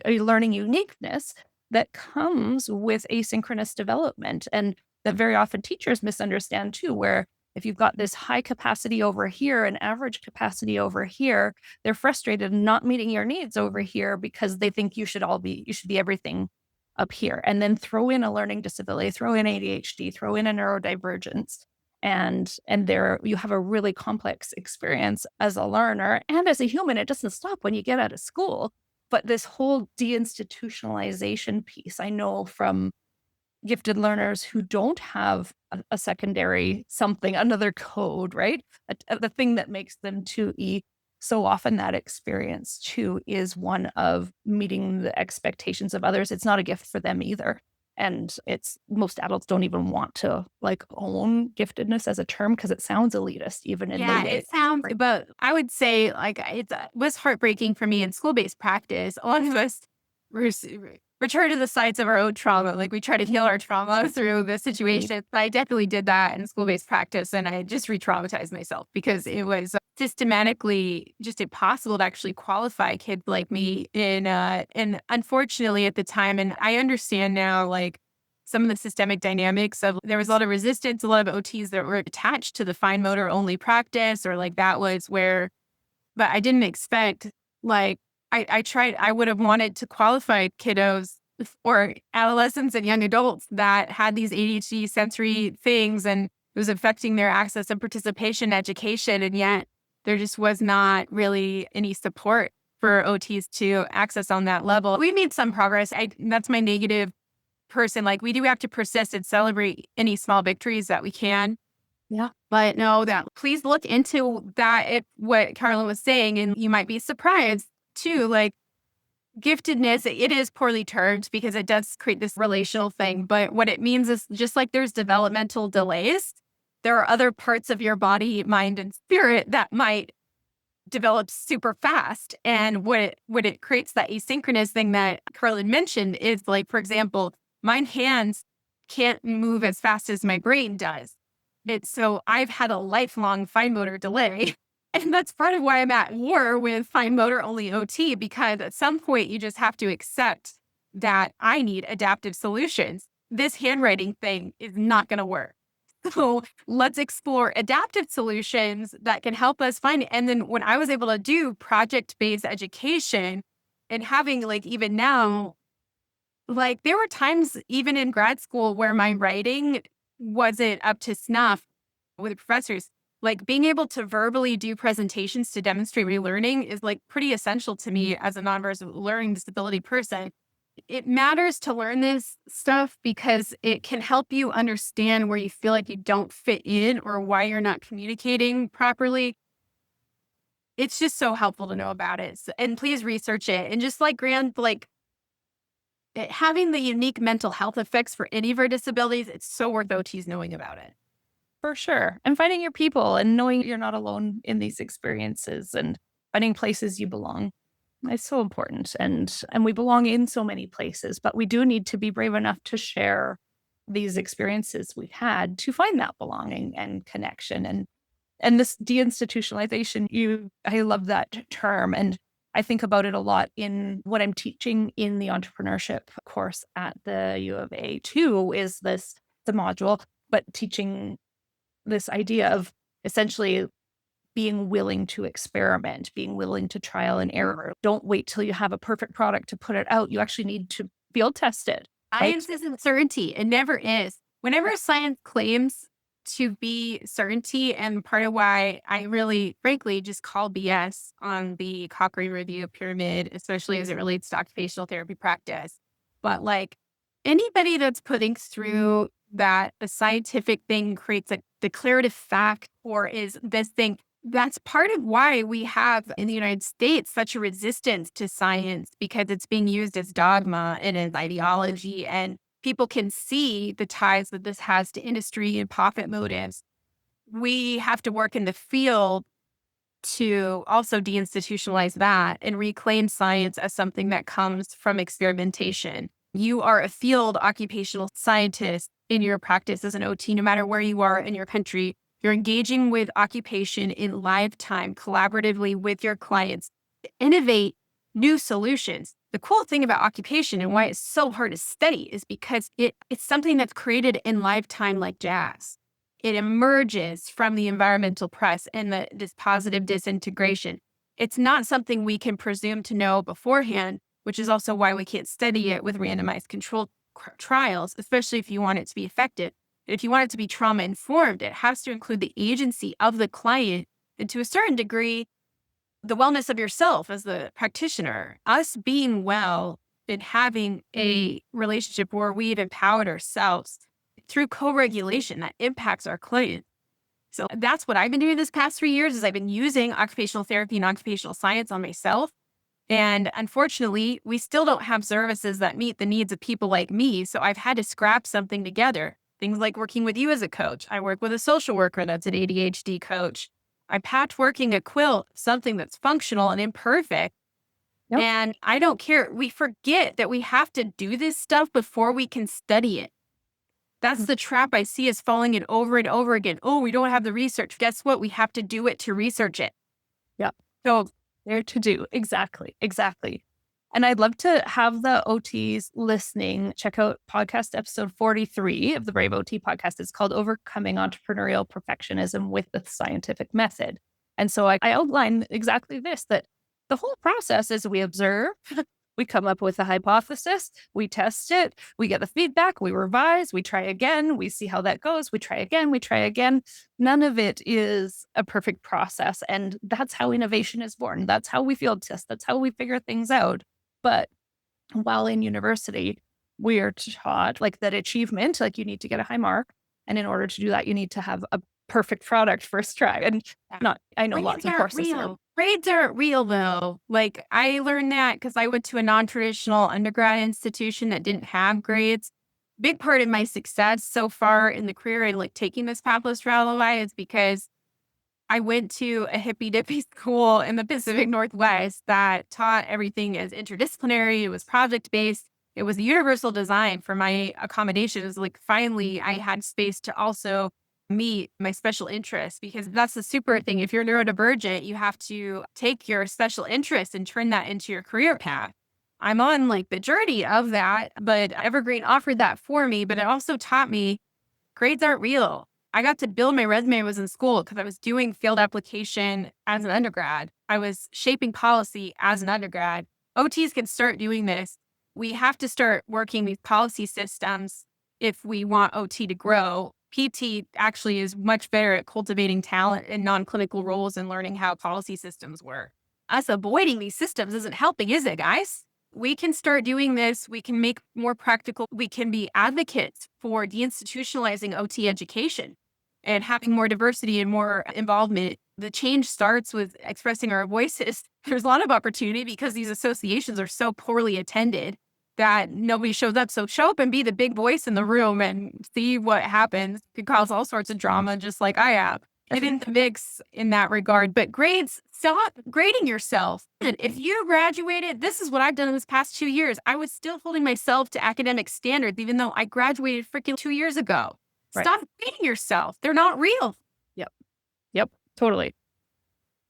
learning uniqueness that comes with asynchronous development. And that very often teachers misunderstand too, where if you've got this high capacity over here and average capacity over here, they're frustrated not meeting your needs over here because they think you should be everything up here. And then throw in a learning disability, throw in ADHD, throw in a neurodivergence. And there you have a really complex experience as a learner and as a human. It doesn't stop when you get out of school. But this whole deinstitutionalization piece, I know from gifted learners who don't have a secondary something, another code, right? The thing that makes them 2E. So often that experience too is one of meeting the expectations of others. It's not a gift for them either. And it's most adults don't even want to like own giftedness as a term because it sounds elitist, even in the Yeah, way. it sounds, but I would say like it was heartbreaking for me in school-based practice. A lot of us re- return to the sites of our own trauma. Like we try to heal our trauma through the situation. But I definitely did that in school-based practice, and I just re-traumatized myself because it was systematically just impossible to actually qualify kids like me and unfortunately at the time, and I understand now, like some of the systemic dynamics of there was a lot of resistance, a lot of OTs that were attached to the fine motor only practice, or like that was where, but I didn't expect, like, I tried, I would have wanted to qualify kiddos or adolescents and young adults that had these ADHD sensory things and it was affecting their access and participation in education. And yet there just was not really any support for OTs to access on that level. We made some progress. That's my negative person. Like we do have to persist and celebrate any small victories that we can. Yeah. But no, that please look into that. If what Carolyn was saying, and you might be surprised too, like giftedness, it is poorly termed because it does create this relational thing. But what it means is just like there's developmental delays, there are other parts of your body, mind, and spirit that might develop super fast. And what it creates that asynchronous thing that Carolyn mentioned is like, for example, my hands can't move as fast as my brain does. So I've had a lifelong fine motor delay. And that's part of why I'm at war with fine motor only OT, because at some point you just have to accept that I need adaptive solutions. This handwriting thing is not going to work. So let's explore adaptive solutions that can help us find it. And then when I was able to do project-based education and having like even now, like there were times even in grad school where my writing wasn't up to snuff with professors. Like being able to verbally do presentations to demonstrate relearning is like pretty essential to me as a nonverbal learning disability person. It matters to learn this stuff because it can help you understand where you feel like you don't fit in or why you're not communicating properly. It's just so helpful to know about it. And please research it. And just like having the unique mental health effects for any of our disabilities, it's so worth OTs knowing about it. For sure. And finding your people and knowing you're not alone in these experiences and finding places you belong. It's so important. And we belong in so many places, but we do need to be brave enough to share these experiences we've had to find that belonging and connection. And this deinstitutionalization, I love that term. And I think about it a lot in what I'm teaching in the entrepreneurship course at the U of A too, is the module, but teaching this idea of essentially being willing to experiment, being willing to trial and error. Don't wait till you have a perfect product to put it out. You actually need to field test it. Science isn't certainty. It never is. Whenever science claims to be certainty, and part of why I really, frankly, just call BS on the Cochrane review pyramid, especially as it relates to occupational therapy practice. But like anybody that's putting through that a scientific thing creates a declarative fact or is this thing, that's part of why we have in the United States such a resistance to science, because it's being used as dogma and as ideology. And people can see the ties that this has to industry and profit motives. We have to work in the field to also deinstitutionalize that and reclaim science as something that comes from experimentation. You are a field occupational scientist in your practice as an OT, no matter where you are in your country. You're engaging with occupation in live time, collaboratively with your clients to innovate new solutions. The cool thing about occupation and why it's so hard to study is because it's something that's created in live time like jazz. It emerges from the environmental press and this positive disintegration. It's not something we can presume to know beforehand, which is also why we can't study it with randomized controlled trials, especially if you want it to be effective. If you want it to be trauma informed, it has to include the agency of the client and to a certain degree, the wellness of yourself as the practitioner. Us being well and having a relationship where we've empowered ourselves through co-regulation that impacts our client. So that's what I've been doing this past 3 years is I've been using occupational therapy and occupational science on myself. And unfortunately, we still don't have services that meet the needs of people like me. So I've had to scrap something together. Things like working with you as a coach. I work with a social worker that's an ADHD coach. I patchworking a quilt, something that's functional and imperfect. Yep. And I don't care. We forget that we have to do this stuff before we can study it. That's the trap I see is falling in over and over again. Oh, we don't have the research. Guess what? We have to do it to research it. Yep. So there to do. Exactly. And I'd love to have the OTs listening. Check out podcast episode 43 of the Brave OT podcast. It's called Overcoming Entrepreneurial Perfectionism with the Scientific Method. And so I outline exactly this, that the whole process is we observe, we come up with a hypothesis, we test it, we get the feedback, we revise, we try again, we see how that goes, we try again. None of it is a perfect process. And that's how innovation is born. That's how we field test. That's how we figure things out. But while in university, we are taught like that achievement, like you need to get a high mark. And in order to do that, you need to have a perfect product first try. And I know lots of courses. Grades aren't real though. Like I learned that because I went to a non-traditional undergrad institution that didn't have grades. Big part of my success so far in the career and like taking this pathless travel is because I went to a hippy dippy school in the Pacific Northwest that taught everything as interdisciplinary. It was project based. It was a universal design for my accommodations. Like finally, I had space to also meet my special interests because that's the super thing. If you're neurodivergent, you have to take your special interest and turn that into your career path. I'm on like the journey of that, but Evergreen offered that for me, but it also taught me grades aren't real. I got to build my resume when I was in school because I was doing field application as an undergrad. I was shaping policy as an undergrad. OTs can start doing this. We have to start working these policy systems if we want OT to grow. PT actually is much better at cultivating talent in non-clinical roles and learning how policy systems work. Us avoiding these systems isn't helping, is it, guys? We can start doing this. We can make more practical. We can be advocates for deinstitutionalizing OT education and having more diversity and more involvement. The change starts with expressing our voices. There's a lot of opportunity because these associations are so poorly attended that nobody shows up. So show up and be the big voice in the room and see what happens. It could cause all sorts of drama, just like I have. Get in the mix in that regard. But grades, stop grading yourself. And if you graduated, this is what I've done in this past 2 years. I was still holding myself to academic standards, even though I graduated freaking 2 years ago. Right. Stop grading yourself. They're not real. Yep, totally.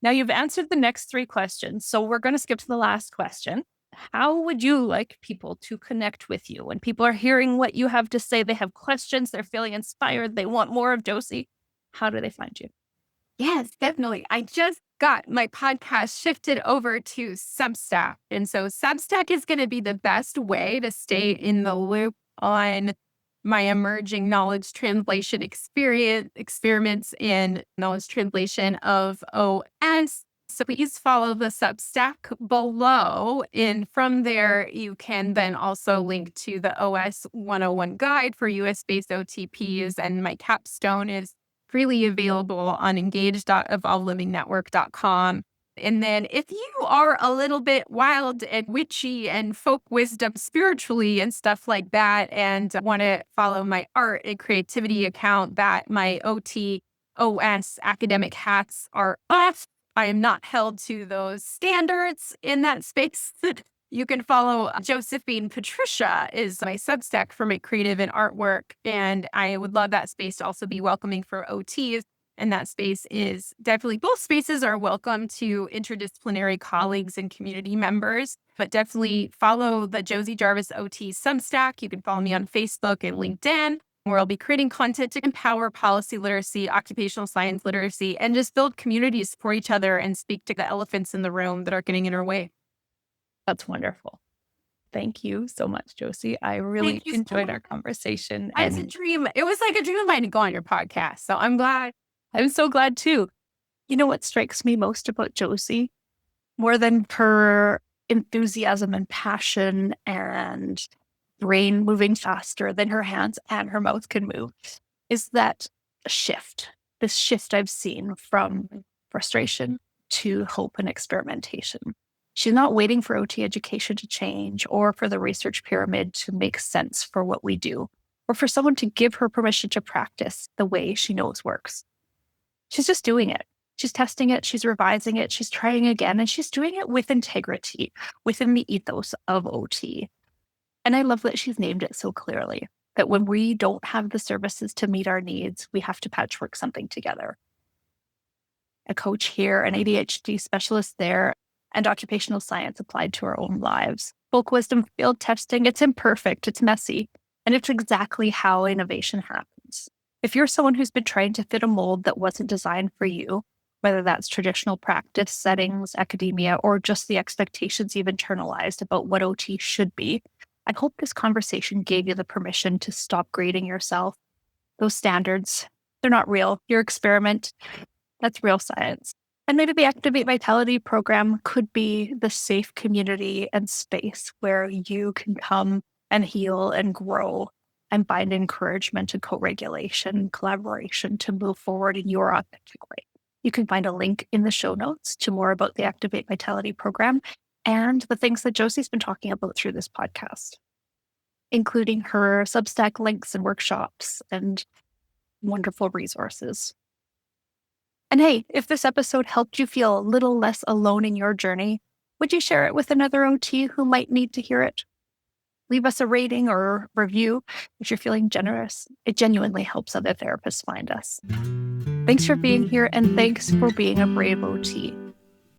Now you've answered the next 3 questions. So we're going to skip to the last question. How would you like people to connect with you when people are hearing what you have to say? They have questions, they're feeling inspired, they want more of Josie. How do they find you? Yes, definitely. I just got my podcast shifted over to Substack. And so Substack is going to be the best way to stay in the loop on my emerging knowledge translation experiments in knowledge translation of OS. So please follow the Substack below. And from there, you can then also link to the OS 101 guide for US-based OTPs. And my capstone is freely available on engage.evolvelivingnetwork.com. And then if you are a little bit wild and witchy and folk wisdom spiritually and stuff like that, and want to follow my art and creativity account, that my OT OS academic hats are off. I am not held to those standards in that space. You can follow Josephine Patricia is my Substack for my creative and artwork. And I would love that space to also be welcoming for OTs. And that space is definitely, both spaces are welcome to interdisciplinary colleagues and community members, but definitely follow the Josie Jarvis OT Substack. You can follow me on Facebook and LinkedIn, where I'll be creating content to empower policy literacy, occupational science literacy, and just build communities for each other and speak to the elephants in the room that are getting in our way. That's wonderful. Thank you so much, Josie. I really Thank you so enjoyed our much. conversation. It's a And dream. It was like a dream of mine to go on your podcast. So I'm glad. I'm so glad too. You know what strikes me most about Josie? More than her enthusiasm and passion and brain moving faster than her hands and her mouth can move, is that shift. This shift I've seen from frustration to hope and experimentation. She's not waiting for OT education to change or for the research pyramid to make sense for what we do, or for someone to give her permission to practice the way she knows works. She's just doing it. She's testing it, she's revising it, she's trying again, and she's doing it with integrity within the ethos of OT. And I love that she's named it so clearly, that when we don't have the services to meet our needs, we have to patchwork something together. A coach here, an ADHD specialist there, and occupational science applied to our own lives. Folk wisdom field testing, it's imperfect, it's messy, and it's exactly how innovation happens. If you're someone who's been trying to fit a mold that wasn't designed for you, whether that's traditional practice settings, academia, or just the expectations you've internalized about what OT should be, I hope this conversation gave you the permission to stop grading yourself. Those standards, they're not real. Your experiment, that's real science. And maybe the Activate Vitality program could be the safe community and space where you can come and heal and grow and find encouragement and co-regulation, collaboration to move forward in your authentic way. You can find a link in the show notes to more about the Activate Vitality program and the things that Josie's been talking about through this podcast, including her Substack links and workshops and wonderful resources. And hey, if this episode helped you feel a little less alone in your journey, would you share it with another OT who might need to hear it? Leave us a rating or review if you're feeling generous. It genuinely helps other therapists find us. Thanks for being here, and thanks for being a brave OT.